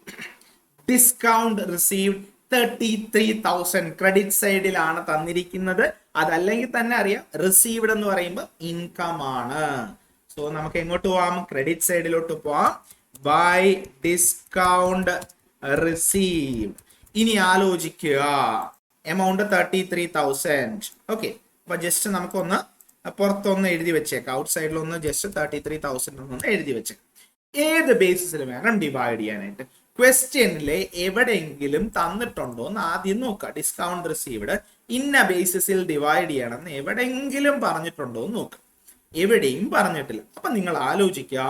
Discount receive 33,000 credit സൈഡിലാണ് തന്നിരിക്കുന്നത്. അതല്ലെങ്കിൽ തന്നെ അറിയാം, റിസീവ്ഡ് എന്ന് പറയുമ്പോൾ ഇൻകം ആണ്. സോ നമുക്ക് എങ്ങോട്ട് പോവാം? ക്രെഡിറ്റ് സൈഡിലോട്ട് പോവാം. By discount receive. ഇനി ആലോചിക്കുക, എമൗണ്ട് 33,000. ഓക്കെ, അപ്പൊ ജസ്റ്റ് നമുക്കൊന്ന് പുറത്തൊന്ന് എഴുതി വെച്ചേക്കാം. ഔട്ട് സൈഡിലൊന്ന് ജസ്റ്റ് 33,000 ഒന്ന് എഴുതി വെച്ചേക്കാം. ഏത് ബേസിസിൽ വേണം ഡിവൈഡ് ചെയ്യാനായിട്ട്? ക്വസ്റ്റ്യനിലെ എവിടെയെങ്കിലും തന്നിട്ടുണ്ടോ എന്ന് ആദ്യം നോക്കുക. ഡിസ്കൗണ്ട് റിസീവ്ഡ് ഇന്ന ബേസിസിൽ ഡിവൈഡ് ചെയ്യണം എന്ന് എവിടെയെങ്കിലും പറഞ്ഞിട്ടുണ്ടോ എന്ന് നോക്കുക. എവിടെയും പറഞ്ഞിട്ടില്ല. അപ്പൊ നിങ്ങൾ ആലോചിക്കുക,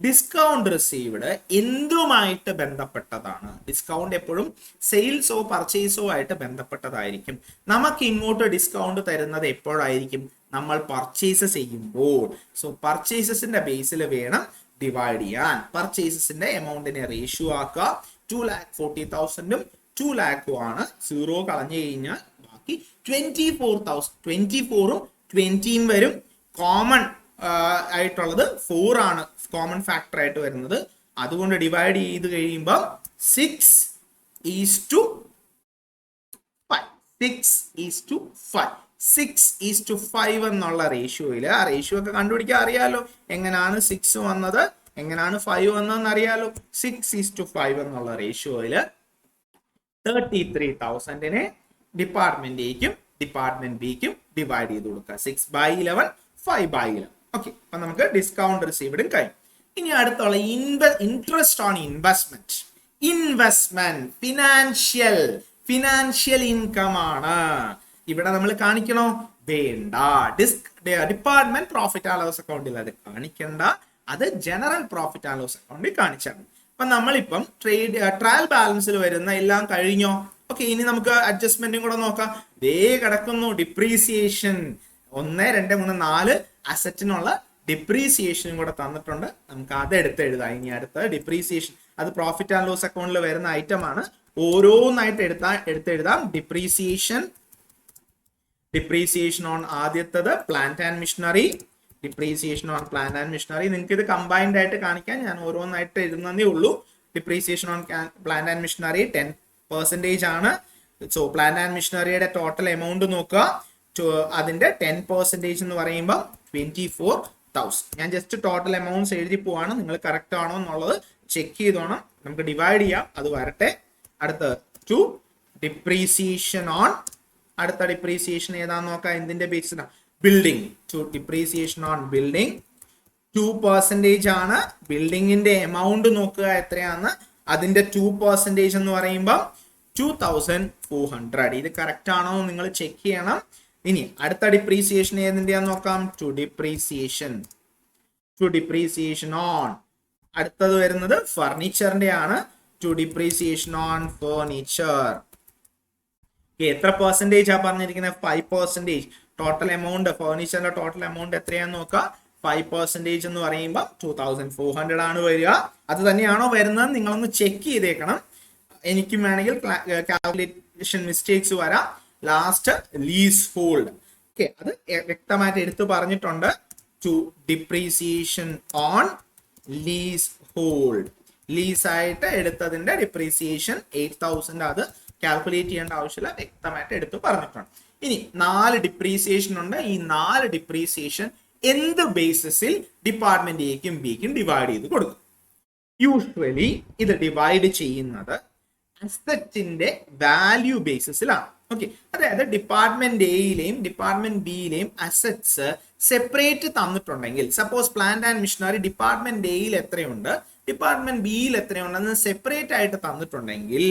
ഡിസ്കൗണ്ട് റിസീവ്ഡ് എന്തുമായിട്ട് ബന്ധപ്പെട്ടതാണ്? ഡിസ്കൗണ്ട് എപ്പോഴും സെയിൽസോ പർച്ചേസോ ആയിട്ട് ബന്ധപ്പെട്ടതായിരിക്കും. നമുക്ക് ഇങ്ങോട്ട് ഡിസ്കൗണ്ട് തരുന്നത് എപ്പോഴായിരിക്കും? നമ്മൾ പർച്ചേസ് ചെയ്യുമ്പോൾ. സോ പർച്ചേസസിന്റെ ബേസിൽ വേണം ഡിവൈഡ് ചെയ്യാൻ. പർച്ചേസസിന്റെ എമൗണ്ടിനെ റേഷ്യോ ആക്കുക. 2,40,000ഉം 2 lakhും ആണ്. 0 കളഞ്ഞു കഴിഞ്ഞാൽ ബാക്കി 24,000. 24ഉം 20ഉം വരും. കോമൺ ആയിട്ടുള്ളത് 4 ആണ് കോമൺ ഫാക്ടർ ആയിട്ട് വരുന്നത്. അതുകൊണ്ട് ഡിവൈഡ് ചെയ്ത് കഴിയുമ്പോൾ 6:5. 6:5 എന്നുള്ള റേഷ്യോയില്, ആ റേഷ്യോ ഒക്കെ കണ്ടുപിടിക്കാൻ അറിയാലോ. എങ്ങനെയാണ് 6 വന്നത്, എങ്ങനെയാണ് 5 വന്നതെന്ന് അറിയാലോ. 6:5 എന്നുള്ള റേഷ്യോയില് 33,000നെ ഡിപ്പാർട്ട്മെന്റ് എക്കും ഡിപ്പാർട്ട്മെന്റ് ബിക്കും ഡിവൈഡ് ചെയ്ത് കൊടുക്കുക. 6/11 5/11. ഓക്കെ, അപ്പൊ നമുക്ക് ഡിസ്കൗണ്ട് റിസീവ്ഡും കഴിഞ്ഞു. ഇനി അടുത്തുള്ള interest on investment. Investment financial income ആണ്. ഇവിടെ നമ്മൾ കാണിക്കണോ? വേണ്ട. ഡിപ്പാർട്ട്മെന്റ് പ്രോഫിറ്റ് ആൻഡ് ലോസ് അക്കൗണ്ടിൽ അത് കാണിക്കണ്ട. അത് ജനറൽ പ്രോഫിറ്റ് ആൻഡ് ലോസ് അക്കൗണ്ടിൽ കാണിച്ചാൽ മതി. അപ്പൊ നമ്മളിപ്പം ട്രയൽ ബാലൻസിൽ വരുന്ന എല്ലാം കഴിഞ്ഞോ? ഓക്കെ, ഇനി നമുക്ക് അഡ്ജസ്റ്റ്മെന്റും കൂടെ നോക്കാം. കിടക്കുന്നു ഡിപ്രീസിയേഷൻ. 1 2 3 4 അസറ്റിനുള്ള ഡിപ്രീസിയേഷനും കൂടെ തന്നിട്ടുണ്ട്. നമുക്ക് അത് എടുത്ത് എഴുതാം. ഇനി അടുത്ത ഡിപ്രീസിയേഷൻ, അത് പ്രോഫിറ്റ് ആൻഡ് ലോസ് അക്കൗണ്ടിൽ വരുന്ന ഐറ്റം ആണ്. ഓരോന്നായിട്ട് എടുത്തെഴുതാം. ഡിപ്രീസിയേഷൻ ഓൺ ആദ്യത്തത് plant and machinery. Depreciation on plant and machinery നിങ്ങൾക്ക് ഇത് കമ്പൈൻഡ് ആയിട്ട് കാണിക്കാൻ ഞാൻ ഓരോന്നായിട്ട് എഴുതുന്നതേ ഉള്ളൂ. Depreciation on plant and machinery 10% ആണ്. സോ പ്ലാന്റ് ആൻഡ് മിഷനറിയുടെ ടോട്ടൽ എമൗണ്ട് നോക്കുക. അതിന്റെ 10% എന്ന് പറയുമ്പോൾ 24,000. ഞാൻ ജസ്റ്റ് ടോട്ടൽ എമൗണ്ട്സ് എഴുതി പോവാണ്. നിങ്ങൾ കറക്റ്റ് ആണോ എന്നുള്ളത് ചെക്ക് ചെയ്തോണം. നമുക്ക് ഡിവൈഡ് ചെയ്യാം, അത് വരട്ടെ. അടുത്ത ടു ഡിപ്രീസിയേഷൻ ഓൺ, അടുത്ത ഡിപ്രീസിയേഷൻ ഏതാന്ന് നോക്കാം. എന്തിന്റെ ബേസിലാണ്? Building. To depreciation on building 2% ആണ്. ബിൽഡിങ്ങിന്റെ എമൗണ്ട് നോക്കുക എത്രയാന്ന്. അതിന്റെ 2% എന്ന് പറയുമ്പോൾ 2,400. ഇത് കറക്റ്റ് ആണോ എന്ന് നിങ്ങൾ ചെക്ക് ചെയ്യണം. ഇനി അടുത്ത ഡിപ്രീസിയേഷൻ ഏതിന്റെയാന്ന് നോക്കാം. ടു ഡിപ്രീസിയേഷൻ ഓൺ, അടുത്തത് വരുന്നത് ഫർണിച്ചറിന്റെ ആണ്. To depreciation on furniture. എത്ര പെർസെന്റേജ് ആ പറഞ്ഞിരിക്കുന്നത്? 5%. ടോട്ടൽ എമൗണ്ട് ഫർണിച്ചറിന്റെ ടോട്ടൽ എമൗണ്ട് എത്രയാന്ന് നോക്കാം. 5% എന്ന് പറയുമ്പോൾ 2,400 ആണ് വരിക. അത് തന്നെയാണോ വരുന്നത് നിങ്ങളൊന്ന് ചെക്ക് ചെയ്തേക്കണം. എനിക്കും വേണമെങ്കിൽ കാൽക്കുലേഷൻ മിസ്റ്റേക്സ് വരാം. Last leasehold. ഓക്കെ, അത് വ്യക്തമായിട്ട് എടുത്തു പറഞ്ഞിട്ടുണ്ട്. To depreciation on leasehold, lease ആയിട്ട് എടുത്തതിന്റെ ഡിപ്രീസിയേഷൻ 8,000 അത് കാൽക്കുലേറ്റ് ചെയ്യേണ്ട ആവശ്യമില്ല, വ്യക്തമായിട്ട് എടുത്തു പറഞ്ഞിട്ടുണ്ട്. ഇനി 4 ഡിപ്രീസിയേഷൻ ഉണ്ട്. ഈ 4 ഡിപ്രീസിയേഷൻ എന്ത് ബേസിസിൽ ഡിപ്പാർട്ട്മെന്റ് എക്കും ബിക്കും ഡിവൈഡ് ചെയ്ത് കൊടുക്കും? യൂഷ്വലി ഇത് ഡിവൈഡ് ചെയ്യുന്നത് അസറ്റിന്റെ വാല്യൂ ബേസിസിലാണ്. ഓക്കെ, അതായത് ഡിപ്പാർട്ട്മെന്റ് എയിലെയും ഡിപ്പാർട്ട്മെന്റ് ബിയിലെയും അസറ്റ്സ് സെപ്പറേറ്റ് തന്നിട്ടുണ്ടെങ്കിൽ, suppose plant and machinery department എയിൽ എത്രയുണ്ട്, ഡിപ്പാർട്ട്മെന്റ് ബിയിൽ എത്രയുണ്ടെന്ന് സെപ്പറേറ്റ് ആയിട്ട് തന്നിട്ടുണ്ടെങ്കിൽ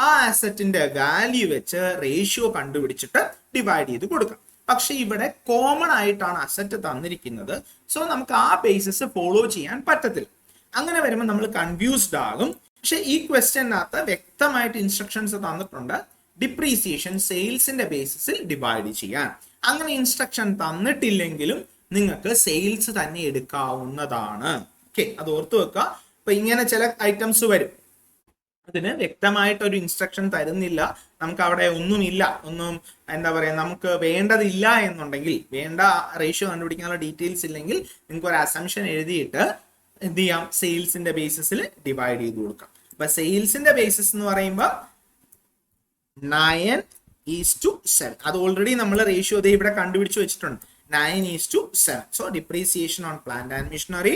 ആ അസറ്റിന്റെ വാല്യൂ വെച്ച് റേഷ്യോ കണ്ടുപിടിച്ചിട്ട് ഡിവൈഡ് ചെയ്ത് കൊടുക്കാം. പക്ഷെ ഇവിടെ കോമൺ ആയിട്ടാണ് അസറ്റ് തന്നിരിക്കുന്നത്. സോ നമുക്ക് ആ ബേസിസ് ഫോളോ ചെയ്യാൻ പറ്റത്തില്ല. അങ്ങനെ വരുമ്പോൾ നമ്മൾ കൺഫ്യൂസ്ഡ് ആകും. പക്ഷെ ഈ ക്വസ്റ്റ്യനകത്ത് വ്യക്തമായിട്ട് ഇൻസ്ട്രക്ഷൻസ് തന്നിട്ടുണ്ട്, ഡിപ്രീസിയേഷൻ സെയിൽസിന്റെ ബേസിസിൽ ഡിവൈഡ് ചെയ്യാൻ. അങ്ങനെ ഇൻസ്ട്രക്ഷൻ തന്നിട്ടില്ലെങ്കിലും നിങ്ങൾക്ക് സെയിൽസ് തന്നെ എടുക്കാവുന്നതാണ്. ഓക്കെ, അത് ഓർത്തു വെക്കുക. അപ്പൊ ഇങ്ങനെ ചില ഐറ്റംസ് വരും, അതിന് വ്യക്തമായിട്ട് ഒരു ഇൻസ്ട്രക്ഷൻ തരുന്നില്ല, നമുക്ക് അവിടെ ഒന്നുമില്ല, ഒന്നും എന്താ പറയാ, നമുക്ക് വേണ്ടതില്ല എന്നുണ്ടെങ്കിൽ, വേണ്ട റേഷ്യോ കണ്ടുപിടിക്കാനുള്ള ഡീറ്റെയിൽസ് ഇല്ലെങ്കിൽ നിങ്ങൾക്ക് ഒരു അസംഷൻ എഴുതിയിട്ട് എന്ത് ചെയ്യാം, സെയിൽസിന്റെ ബേസിസിൽ ഡിവൈഡ് ചെയ്ത് കൊടുക്കാം. അപ്പൊ സെയിൽസിന്റെ ബേസിസ് എന്ന് പറയുമ്പോൾ 9:7. അത് ഓൾറെഡി നമ്മൾ റേഷ്യോ ഇവിടെ കണ്ടുപിടിച്ച് വെച്ചിട്ടുണ്ട്, 9:7. So depreciation on plant and machinery,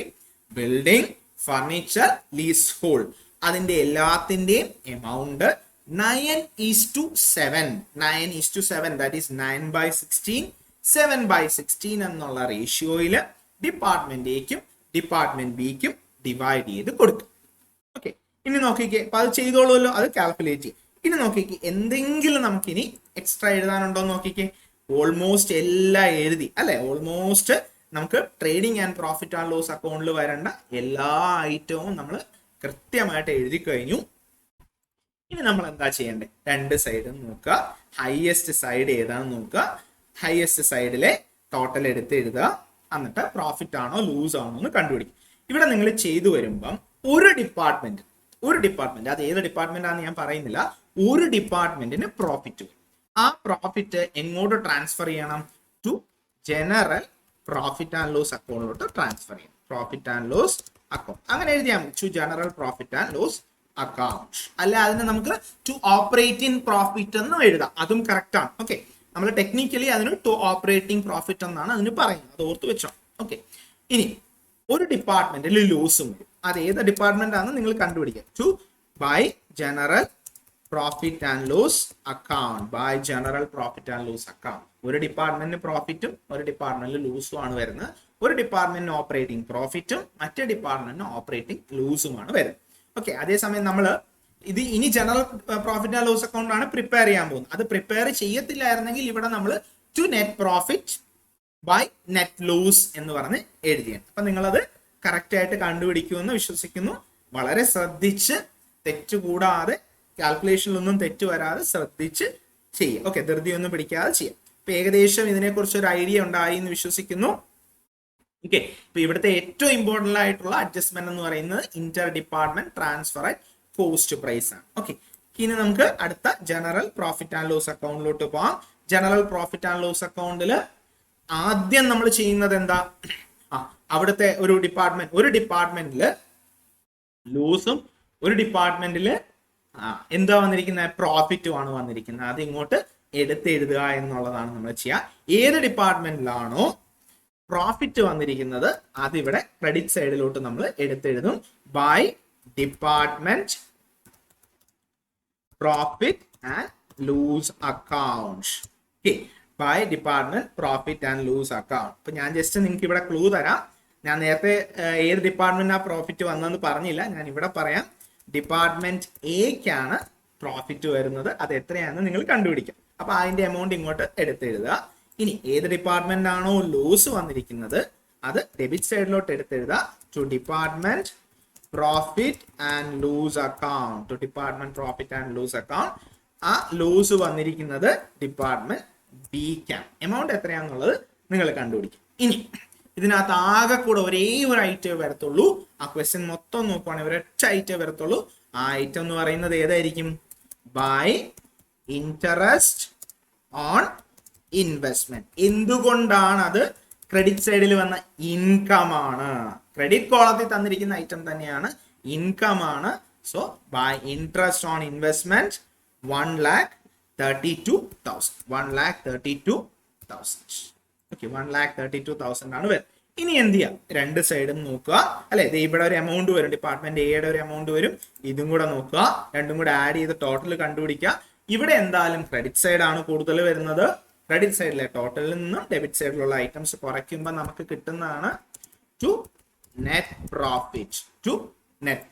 building, furniture, leasehold, അതിന്റെ എല്ലാത്തിന്റെയും എമൗണ്ട് 9:7. 9:7, ദാറ്റ് ഈസ് 9/16, 7/16 എന്നുള്ള റേഷ്യോയിൽ ഡിപ്പാർട്ട്മെന്റ് എക്കും ഡിപ്പാർട്ട്മെന്റ് ബിക്കും ഡിവൈഡ് ചെയ്ത് കൊടുക്കും. ഓക്കെ, ഇനി നോക്കിക്കേ, അപ്പൊ അത് ചെയ്തോളൂല്ലോ, അത് കാൽക്കുലേറ്റ് ചെയ്യും. ഇനി നോക്കിക്കേ, എന്തെങ്കിലും നമുക്കിനി എക്സ്ട്രാ എഴുതാനുണ്ടോ നോക്കിക്കേ. ഓൾമോസ്റ്റ് എല്ലാം എഴുതി അല്ലെ, ഓൾമോസ്റ്റ് നമുക്ക് trading and profit and loss അക്കൗണ്ടിൽ വരേണ്ട എല്ലാ ഐറ്റവും നമ്മൾ കൃത്യമായിട്ട് എഴുതി കഴിഞ്ഞു. ഇനി നമ്മൾ എന്താ ചെയ്യേണ്ടത്? 2 സൈഡും നോക്കുക, ഹയസ്റ്റ് സൈഡ് ഏതാണെന്ന് നോക്കുക, ഹയസ്റ്റ് സൈഡിലെ ടോട്ടൽ എടുത്ത് എഴുതുക, എന്നിട്ട് പ്രോഫിറ്റ് ആണോ ലൂസ് ആണോ എന്ന് കണ്ടുപിടിക്കും. ഇവിടെ നിങ്ങൾ ചെയ്തു വരുമ്പം ഒരു ഡിപ്പാർട്ട്മെന്റ്, അത് ഏത് ഡിപ്പാർട്ട്മെന്റ് ആണെന്ന് ഞാൻ പറയുന്നില്ല, ഒരു ഡിപ്പാർട്ട്മെന്റിന് പ്രോഫിറ്റ്, ആ പ്രോഫിറ്റ് എങ്ങോട്ട് ട്രാൻസ്ഫർ ചെയ്യണം? To general profit and loss അക്കൗണ്ടിലോട്ട് ട്രാൻസ്ഫർ ചെയ്യണം. പ്രോഫിറ്റ് ആൻഡ് ലോസ് അക്കൗണ്ട് അങ്ങനെ എഴുതിയാൽ മതി, to general profit and loss account. അല്ല, അതിന് നമുക്ക് ടു ഓപ്പറേറ്റിംഗ് പ്രോഫിറ്റ് എന്നും എഴുതാം, അതും കറക്റ്റ് ആണ്. ഓക്കെ, നമ്മൾ ടെക്നിക്കലി അതിന് ടു ഓപ്പറേറ്റിംഗ് പ്രോഫിറ്റ് എന്നാണ് അതിന് പറയുന്നത്, അത് ഓർത്ത് വെച്ചോ. ഓക്കെ, ഇനി ഒരു ഡിപ്പാർട്ട്മെന്റിൽ ലോസും വരും, അത് ഏത് ഡിപ്പാർട്ട്മെന്റ് ആണെന്ന് നിങ്ങൾ കണ്ടുപിടിക്കുക. To by general profit and loss account, by general profit and loss account. ഒരു ഡിപ്പാർട്ട്മെന്റിന് പ്രോഫിറ്റും ഒരു ഡിപ്പാർട്ട്മെന്റിൽ ലൂസും ആണ് വരുന്നത്. ഒരു ഡിപ്പാർട്ട്മെന്റിന് ഓപ്പറേറ്റിംഗ് പ്രോഫിറ്റും മറ്റേ ഡിപ്പാർട്ട്മെന്റിന് ഓപ്പറേറ്റിംഗ് ലൂസുമാണ് വരുന്നത്. ഓക്കെ, അതേസമയം നമ്മൾ ഇത് ഇനി general profit and loss account ആണ് പ്രിപ്പയർ ചെയ്യാൻ പോകുന്നത്. അത് പ്രിപ്പയർ ചെയ്യത്തില്ലായിരുന്നെങ്കിൽ ഇവിടെ നമ്മൾ to net profit by net loss എന്ന് പറഞ്ഞ് എഴുതിയാണ്. അപ്പൊ നിങ്ങളത് കറക്റ്റ് ആയിട്ട് കണ്ടുപിടിക്കുമെന്ന് വിശ്വസിക്കുന്നു. വളരെ ശ്രദ്ധിച്ച്, തെറ്റുകൂടാതെ, കാൽക്കുലേഷനിലൊന്നും തെറ്റ് വരാതെ ശ്രദ്ധിച്ച് ചെയ്യുക. ഓക്കെ, ധൃതി ഒന്നും പിടിക്കാതെ ചെയ്യാം. ഇപ്പൊ ഏകദേശം ഇതിനെക്കുറിച്ച് ഒരു ഐഡിയ ഉണ്ടായി എന്ന് വിശ്വസിക്കുന്നു. ഓക്കെ, ഇപ്പൊ ഇവിടുത്തെ ഏറ്റവും ഇമ്പോർട്ടന്റ് ആയിട്ടുള്ള അഡ്ജസ്റ്റ്മെന്റ് എന്ന് പറയുന്നത് inter department transfer and cost price ആണ്. ഓക്കെ, ഇനി നമുക്ക് അടുത്ത ജനറൽ പ്രോഫിറ്റ് ആൻഡ് ലോസ് അക്കൗണ്ടിലോട്ട് പോവാം. ജനറൽ പ്രോഫിറ്റ് ആൻഡ് ലോസ് അക്കൗണ്ടിൽ ആദ്യം നമ്മൾ ചെയ്യുന്നത് എന്താ? അവിടുത്തെ ഒരു ഡിപ്പാർട്ട്മെന്റില് ലോസും ഒരു ഡിപ്പാർട്ട്മെന്റില് എന്താ വന്നിരിക്കുന്നത്? പ്രോഫിറ്റും ആണ് വന്നിരിക്കുന്നത്. അത് ഇങ്ങോട്ട് എടുത്തെഴുതുക എന്നുള്ളതാണ് നമ്മൾ ചെയ്യുക. ഏത് ഡിപ്പാർട്ട്മെന്റിലാണോ പ്രോഫിറ്റ് വന്നിരിക്കുന്നത് അതിവിടെ ക്രെഡിറ്റ് സൈഡിലോട്ട് നമ്മൾ എടുത്തെഴുതും. By department profit and loss account. Okay, by department profit and loss account. അപ്പൊ ഞാൻ ജസ്റ്റ് നിങ്ങൾക്ക് ഇവിടെ ക്ലൂ തരാം. ഞാൻ നേരത്തെ ഏത് ഡിപ്പാർട്ട്മെന്റ് ആ പ്രോഫിറ്റ് വന്നതെന്ന് പറഞ്ഞില്ല, ഞാൻ ഇവിടെ പറയാം. ഡിപ്പാർട്ട്മെന്റ് എക്കാണ് പ്രോഫിറ്റ് വരുന്നത്, അത് എത്രയാണെന്ന് നിങ്ങൾ കണ്ടുപിടിക്കാം. അപ്പൊ അതിന്റെ എമൗണ്ട് ഇങ്ങോട്ട് എടുത്തെഴുതുക. ഇനി ഏത് ഡിപ്പാർട്ട്മെന്റ് ആണോ ലോസ് വന്നിരിക്കുന്നത് അത് ഡെബിറ്റ് സൈഡിലോട്ട് എടുത്തെഴുതുക. To department profit and loss account, to department profit and loss account. ആ ലോസ് വന്നിരിക്കുന്നത് ഡിപ്പാർട്ട്മെന്റ് ബിക്കാണ്. എമൗണ്ട് എത്രയാണെന്നുള്ളത് നിങ്ങൾ കണ്ടുപിടിക്കും. ഇനി ഇതിനകത്ത് ആകെ കൂടെ ഒരേ ഒരു ഐറ്റം വരത്തുള്ളൂ. ആ ക്വസ്റ്റ്യൻ മൊത്തം നോക്കുവാണെങ്കിൽ ഒരൊറ്റ ഐറ്റം വരത്തുള്ളൂ. ആ ഐറ്റം എന്ന് പറയുന്നത് ഏതായിരിക്കും? By interest on investment. എന്തുകൊണ്ടാണ് അത് ക്രെഡിറ്റ് സൈഡിൽ വന്ന ഇൻകം ആണ്. ക്രെഡിറ്റ് കോളത്തിൽ തന്നിരിക്കുന്ന ഐറ്റം തന്നെയാണ്, ഇൻകം ആണ്. So by interest on investment 1,32,000. 1,32,000. Okay, 1,32,000 ആണ് വരുന്നത്. ഇനി എന്ത് ചെയ്യാം, രണ്ട് സൈഡും നോക്കുക അല്ലെ. ഇവിടെ ഒരു എമൗണ്ട് വരും, ഡിപ്പാർട്ട്മെന്റ് എയുടെ ഒരു എമൗണ്ട് വരും, ഇതും കൂടെ നോക്കുക, രണ്ടും കൂടെ ആഡ് ചെയ്ത് ടോട്ടൽ കണ്ടുപിടിക്കുക. ഇവിടെ എന്തായാലും ക്രെഡിറ്റ് സൈഡ് ആണ് കൂടുതൽ വരുന്നത്. ക്രെഡിറ്റ് സൈഡിലെ ടോട്ടലിൽ നിന്നും ഡെബിറ്റ് സൈഡിലുള്ള ഐറ്റംസ് കുറയ്ക്കുമ്പോൾ നമുക്ക് കിട്ടുന്നതാണ് to net profit. Net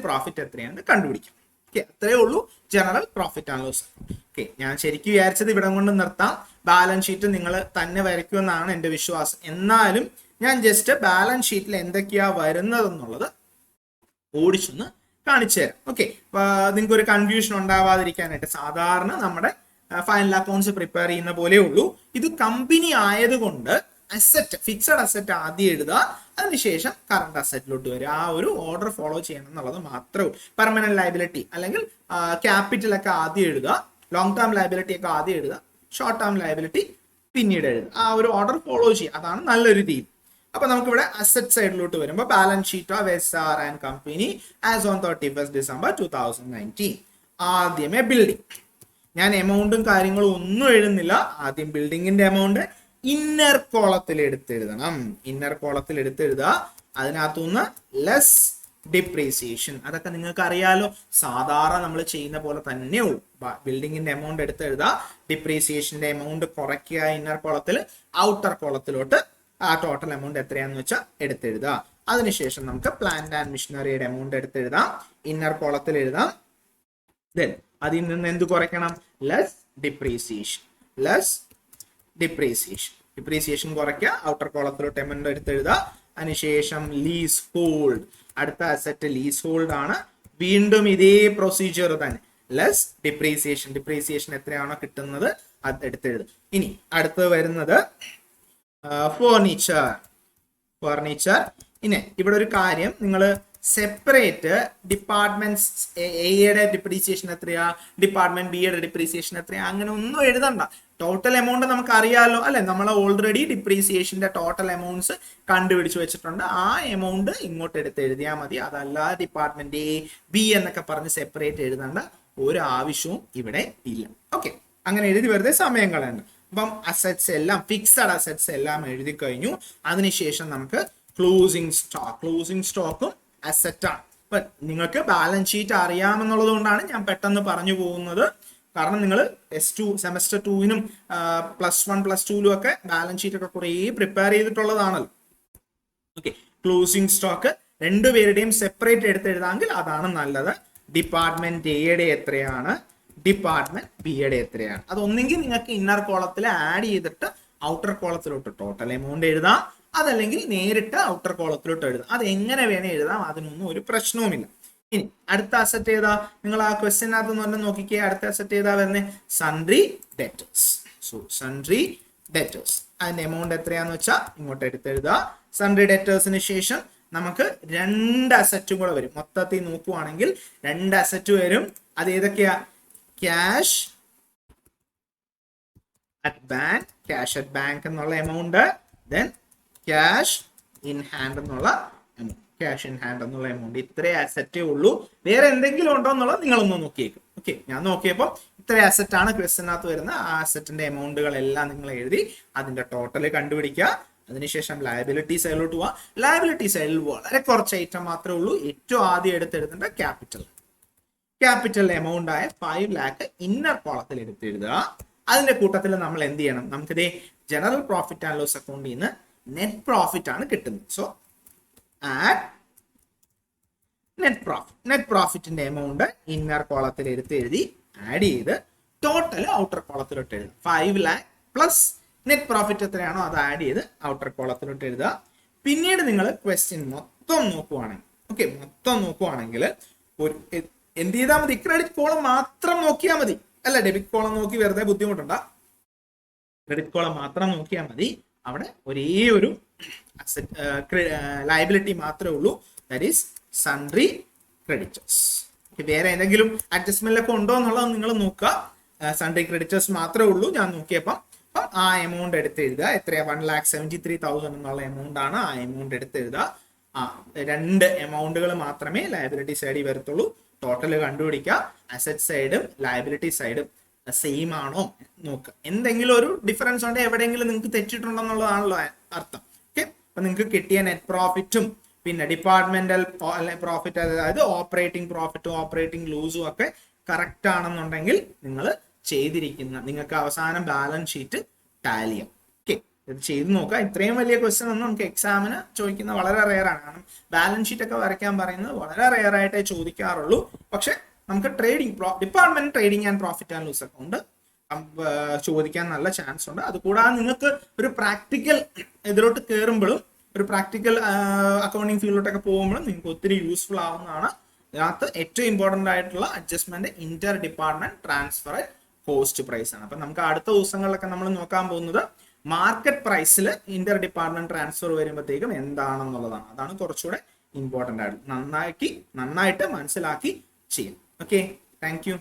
profit എത്രയാണെന്ന് കണ്ടുപിടിക്കാം. ഓക്കെ, അത്രേ ഉള്ളൂ general profit and loss. Okay, ഞാൻ ശരിക്കും വിചാരിച്ചത് ഇവിടെ കൊണ്ട് നിർത്താം, ബാലൻസ് ഷീറ്റ് നിങ്ങൾ തന്നെ വരയ്ക്കുമെന്നാണ് എൻ്റെ വിശ്വാസം. എന്നാലും ഞാൻ ജസ്റ്റ് ബാലൻസ് ഷീറ്റിൽ എന്തൊക്കെയാ വരുന്നതെന്നുള്ളത് ഓടിച്ചൊന്ന് കാണിച്ചു തരാം. ഓക്കെ, നിങ്ങൾക്ക് ഒരു കൺഫ്യൂഷൻ ഉണ്ടാവാതിരിക്കാനായിട്ട് സാധാരണ നമ്മുടെ ഫൈനൽ അക്കൗണ്ട്സ് പ്രിപ്പയർ ചെയ്യുന്ന പോലെ ഉള്ളൂ. ഇത് കമ്പനി ആയതുകൊണ്ട് അസറ്റ്, ഫിക്സഡ് അസറ്റ് ആദ്യം എഴുതുക, അതിനുശേഷം കറണ്ട് അസറ്റിലോട്ട് വരിക. ആ ഒരു ഓർഡർ ഫോളോ ചെയ്യണം എന്നുള്ളത് മാത്രമേ ഉള്ളൂ. പെർമനന്റ് ലയബിലിറ്റി അല്ലെങ്കിൽ ക്യാപിറ്റൽ ഒക്കെ ആദ്യം എഴുതുക, ലോങ് ടേം ലയബിലിറ്റി ഒക്കെ ആദ്യം എഴുതുക, ഷോർട്ട് ടേം ലയബിലിറ്റി പിന്നീട് എഴുതുക. ആ ഒരു ഓർഡർ ഫോളോ ചെയ്യുക, അതാണ് നല്ലൊരു രീതി. അപ്പൊ നമുക്കിവിടെ അസറ്റ് സൈഡിലോട്ട് വരുമ്പോൾ balance sheet of SR and company as on 31 December 2019. ആദ്യമേ ബിൽഡിംഗ്. ഞാൻ എമൗണ്ടും കാര്യങ്ങളും ഒന്നും എഴുതുന്നില്ല. ആദ്യം ബിൽഡിങ്ങിന്റെ എമൗണ്ട് ഇന്നർ കോളത്തിൽ എടുത്തെഴുതണം. ഇന്നർ കോളത്തിൽ എടുത്തെഴുതുക. അതിനകത്തുനിന്ന് ലെസ് ഡിപ്രീസിയേഷൻ. അതൊക്കെ നിങ്ങൾക്ക് അറിയാലോ, സാധാരണ നമ്മൾ ചെയ്യുന്ന പോലെ തന്നെ ഉള്ളൂ. ബിൽഡിങ്ങിന്റെ എമൗണ്ട് എടുത്തെഴുതുക, ഡിപ്രീസിയേഷന്റെ എമൗണ്ട് കുറയ്ക്കുക ഇന്നർ കോളത്തിൽ, ഔട്ടർ കോളത്തിലോട്ട് ആ ടോട്ടൽ എമൗണ്ട് എത്രയാണെന്ന് വെച്ചാൽ എടുത്തെഴുതുക. അതിനുശേഷം നമുക്ക് പ്ലാന്റ് ആൻഡ് മെഷീനറിയുടെ എമൗണ്ട് എടുത്തെഴുതാം, ഇന്നർ കോളത്തിൽ എഴുതാം. ദെൻ അതിൽ നിന്ന് എന്ത് കുറയ്ക്കണം, ലെസ് ഡിപ്രീസിയേഷൻ. ഡിപ്രീസിയേഷൻ കുറയ്ക്കുക, ഔട്ടർ കോളത്തിലോട്ട് എമൗണ്ട് എടുത്തെഴുതുക. അതിനുശേഷം ലീസ് ഹോൾഡ്, അടുത്ത അസറ്റ് ലീസ് ഹോൾഡ് ആണ്. വീണ്ടും ഇതേ പ്രൊസീജിയർ തന്നെ, ലെസ് ഡിപ്രീസിയേഷൻ എത്രയാണോ കിട്ടുന്നത് അത് എടുത്തെഴുതുക. ഇനി അടുത്ത് വരുന്നത് ഫർണിച്ചർ. ഇനി ഇവിടെ ഒരു കാര്യം, നിങ്ങൾ സെപ്പറേറ്റ് ഡിപ്പാർട്ട്മെന്റ്സ് എയുടെ ഡിപ്രീസിയേഷൻ എത്രയാ, ഡിപ്പാർട്ട്മെന്റ് ബിയുടെ ഡിപ്രീസിയേഷൻ എത്രയാ, അങ്ങനെ ഒന്നും എഴുതണ്ട. ടോട്ടൽ എമൗണ്ട് നമുക്ക് അറിയാലോ അല്ലെ, നമ്മൾ ഓൾറെഡി ഡിപ്രീസിയേഷന്റെ ടോട്ടൽ എമൗണ്ട്സ് കണ്ടുപിടിച്ച് വെച്ചിട്ടുണ്ട്. ആ എമൗണ്ട് ഇങ്ങോട്ട് എടുത്ത് എഴുതിയാൽ മതി. അതല്ല ഡിപ്പാർട്ട്മെന്റ് എ ബി എന്നൊക്കെ പറഞ്ഞ് സെപ്പറേറ്റ് എഴുതേണ്ട ഒരു ആവശ്യവും ഇവിടെ ഇല്ല. ഓക്കെ, അങ്ങനെ എഴുതി വെറുതെ സമയം കളയണ്ട. അപ്പം അസറ്റ്സ് എല്ലാം, ഫിക്സഡ് അസറ്റ്സ് എല്ലാം എഴുതി കഴിഞ്ഞു. അതിനുശേഷം നമുക്ക് ക്ലോസിംഗ് സ്റ്റോക്കും അസറ്റാണ്. അപ്പൊ നിങ്ങൾക്ക് ബാലൻസ് ഷീറ്റ് അറിയാമെന്നുള്ളത് കൊണ്ടാണ് ഞാൻ പെട്ടെന്ന് പറഞ്ഞു പോകുന്നത്. കാരണം നിങ്ങൾ S2 സെമസ്റ്റർ 2-നും +1 +2-ലും ഒക്കെ ബാലൻസ് ഷീറ്റ് ഒക്കെ കുറേ പ്രിപ്പയർ ചെയ്തിട്ടുള്ളതാണല്ലോ. ഓക്കെ, ക്ലോസിംഗ് സ്റ്റോക്ക് രണ്ടുപേരുടെയും സെപ്പറേറ്റ് എടുത്തെഴുതാമെങ്കിൽ അതാണ് നല്ലത്. ഡിപ്പാർട്ട്മെന്റ് എയുടെ എത്രയാണ്, ഡിപ്പാർട്ട്മെന്റ് ബിയുടെ എത്രയാണ്, അതൊന്നെങ്കിൽ നിങ്ങൾക്ക് ഇന്നർ കോളത്തിൽ ആഡ് ചെയ്തിട്ട് ഔട്ടർ കോളത്തിലോട്ട് ടോട്ടൽ എമൗണ്ട് എഴുതാം, അതല്ലെങ്കിൽ നേരിട്ട് ഔട്ടർ കോളത്തിലോട്ട് എഴുതാം. അത് എങ്ങനെ വേണേ എഴുതാം, അതിനൊന്നും ഒരു പ്രശ്നവുമില്ല. ഇനി അടുത്ത അസറ്റ് ഏതാ, നിങ്ങൾ ആ ക്വസ്റ്റ്യനകത്ത് തന്നെ നോക്കിക്കേ. അടുത്ത അസറ്റ് ഏതാ വരുന്നത്, sundry debtors. So sundry debtors, അതിന്റെ എമൗണ്ട് എത്രയാന്ന് വെച്ചാൽ ഇങ്ങോട്ട് എടുത്തെഴുതുക. സൺട്രി ഡെറ്റേഴ്സിന് ശേഷം നമുക്ക് രണ്ട് അസറ്റും കൂടെ വരും. മൊത്തത്തിൽ നോക്കുവാണെങ്കിൽ രണ്ട് അസറ്റ് വരും. അത് ഏതൊക്കെയാ, ക്യാഷ് അറ്റ് ബാങ്ക് എന്നുള്ള amount, then cash in hand എന്നുള്ള എമൗണ്ട്. ഇത്രേ അസറ്റേ ഉള്ളൂ. വേറെ എന്തെങ്കിലും ഉണ്ടോ എന്നുള്ളത് നിങ്ങളൊന്ന് നോക്കിയേക്കും. ഓക്കെ, ഞാൻ നോക്കിയപ്പോൾ ഇത്ര അസറ്റ് ആണ് ക്വസ്റ്റ്യനകത്ത് വരുന്നത്. ആ അസറ്റിന്റെ എമൗണ്ടുകളെല്ലാം നിങ്ങൾ എഴുതി അതിന്റെ ടോട്ടൽ കണ്ടുപിടിക്കുക. അതിനുശേഷം ലയബിലിറ്റി സൈഡിലോട്ട് പോവാ. ലയബിലിറ്റി സൈഡിൽ വളരെ കുറച്ച് ഐറ്റം മാത്രമേ ഉള്ളൂ. ഏറ്റവും ആദ്യം എടുത്തെഴുതേണ്ട ക്യാപിറ്റൽ എമൗണ്ട് ആയ 5 lakh ഇന്നർ കോളത്തിൽ എടുത്തെഴുതുക. അതിന്റെ കൂട്ടത്തിൽ നമ്മൾ എന്ത് ചെയ്യണം, നമുക്കിതേ ജനറൽ പ്രോഫിറ്റ് ആൻഡ് ലോസ് അക്കൗണ്ടിൽ നിന്ന് നെറ്റ് പ്രോഫിറ്റ് ആണ് കിട്ടുന്നത്. സോ ആഡ് നെറ്റ് പ്രോഫിറ്റിന്റെ എമൗണ്ട് ഇന്നർ കോളത്തിൽ എടുത്തെഴുതി ആഡ് ചെയ്ത് ടോട്ടൽ ഔട്ടർ കോളത്തിലോട്ട് എഴുതുക. 5 lakh പ്ലസ് നെറ്റ് പ്രോഫിറ്റ് എത്രയാണോ അത് ആഡ് ചെയ്ത് ഔട്ടർ കോളത്തിലോട്ട് എഴുതുക. പിന്നീട് നിങ്ങൾ ക്വസ്റ്റ്യൻ മൊത്തം നോക്കുവാണെങ്കിൽ എന്ത് ചെയ്താൽ മതി, ക്രെഡിറ്റ് കോളം മാത്രം നോക്കിയാൽ മതി. അല്ല, ഡെബിറ്റ് കോളം നോക്കി വെറുതെ ബുദ്ധിമുട്ടുണ്ട. ക്രെഡിറ്റ് കോളം മാത്രം നോക്കിയാൽ മതി. അവിടെ ഒരേ ഒരു ലയബിലിറ്റി മാത്രമേ ഉള്ളൂ, ദാറ്റ് ഈസ് സൺട്രി ക്രെഡിറ്റേഴ്സ്. വേറെ എന്തെങ്കിലും അഡ്ജസ്റ്റ്മെന്റ് ഒക്കെ ഉണ്ടോ എന്നുള്ളത് നിങ്ങൾ നോക്കുക. സൺഡ്രി ക്രെഡിറ്റേഴ്സ് മാത്രമേ ഉള്ളൂ ഞാൻ നോക്കിയപ്പോൾ. അപ്പം ആ എമൗണ്ട് എടുത്ത് എഴുതുക. എത്രയാ? 1,73,000 എന്നുള്ള എമൗണ്ട് ആണ്. ആ എമൗണ്ട് എടുത്ത് എഴുതുക. രണ്ട് എമൗണ്ടുകൾ മാത്രമേ ലയബിലിറ്റി സൈഡിൽ വരത്തുള്ളൂ. ടോട്ടൽ കണ്ടുപിടിക്കുക. അസറ്റ് സൈഡും ലയബിലിറ്റി സൈഡും സെയിം ആണോ നോക്കുക. എന്തെങ്കിലും ഒരു ഡിഫറൻസ് ഉണ്ടെങ്കിൽ എവിടെയെങ്കിലും നിങ്ങൾക്ക് തെറ്റിട്ടുണ്ടെന്നുള്ളതാണല്ലോ അർത്ഥം. ഓക്കെ, അപ്പൊ നിങ്ങൾക്ക് കിട്ടിയ നെറ്റ് പ്രോഫിറ്റും പിന്നെ ഡിപ്പാർട്ട്മെന്റൽ പ്രോഫിറ്റ്, അതായത് ഓപ്പറേറ്റിംഗ് പ്രോഫിറ്റും ഓപ്പറേറ്റിംഗ് ലൂസും ഒക്കെ കറക്റ്റ് ആണെന്നുണ്ടെങ്കിൽ നിങ്ങൾ ചെയ്തിരിക്കുന്ന നിങ്ങൾക്ക് അവസാനം ബാലൻസ് ഷീറ്റ് ടാലി ചെയ്യാം. ഓക്കെ, ഇത് ചെയ്ത് നോക്കുക. ഇത്രയും വലിയ ക്വസ്റ്റ്യൻ ഒന്നും നമുക്ക് എക്സാമിന് ചോദിക്കുന്ന വളരെ റെയർ ആണ്. കാരണം ബാലൻസ് ഷീറ്റ് ഒക്കെ വരയ്ക്കാൻ പറയുന്നത് വളരെ റെയർ ആയിട്ടേ ചോദിക്കാറുള്ളൂ. പക്ഷെ നമുക്ക് department trading and profit and loss account ചോദിക്കാൻ നല്ല ചാൻസ് ഉണ്ട്. അതുകൂടാതെ നിങ്ങൾക്ക് ഒരു പ്രാക്ടിക്കൽ ഇതിലോട്ട് കയറുമ്പോഴും ഒരു പ്രാക്ടിക്കൽ അക്കൗണ്ടിങ് ഫീൽഡിലോട്ടൊക്കെ പോകുമ്പോഴും നിങ്ങൾക്ക് ഒത്തിരി യൂസ്ഫുൾ ആവുന്നതാണ്. ഇതിനകത്ത് ഏറ്റവും ഇമ്പോർട്ടൻ്റ് ആയിട്ടുള്ള adjustment inter department transfer cost price ആണ്. അപ്പൊ നമുക്ക് അടുത്ത ദിവസങ്ങളിലൊക്കെ നമ്മൾ നോക്കാൻ പോകുന്നത് മാർക്കറ്റ് പ്രൈസിൽ ഇന്റർ ഡിപ്പാർട്ട്മെന്റ് ട്രാൻസ്ഫർ വരുമ്പോഴത്തേക്കും എന്താണെന്നുള്ളതാണ്. അതാണ് കുറച്ചുകൂടെ ഇമ്പോർട്ടൻ്റ് ആയിട്ട് നന്നായിട്ട് മനസ്സിലാക്കി ചെയ്യും. Okay, thank you.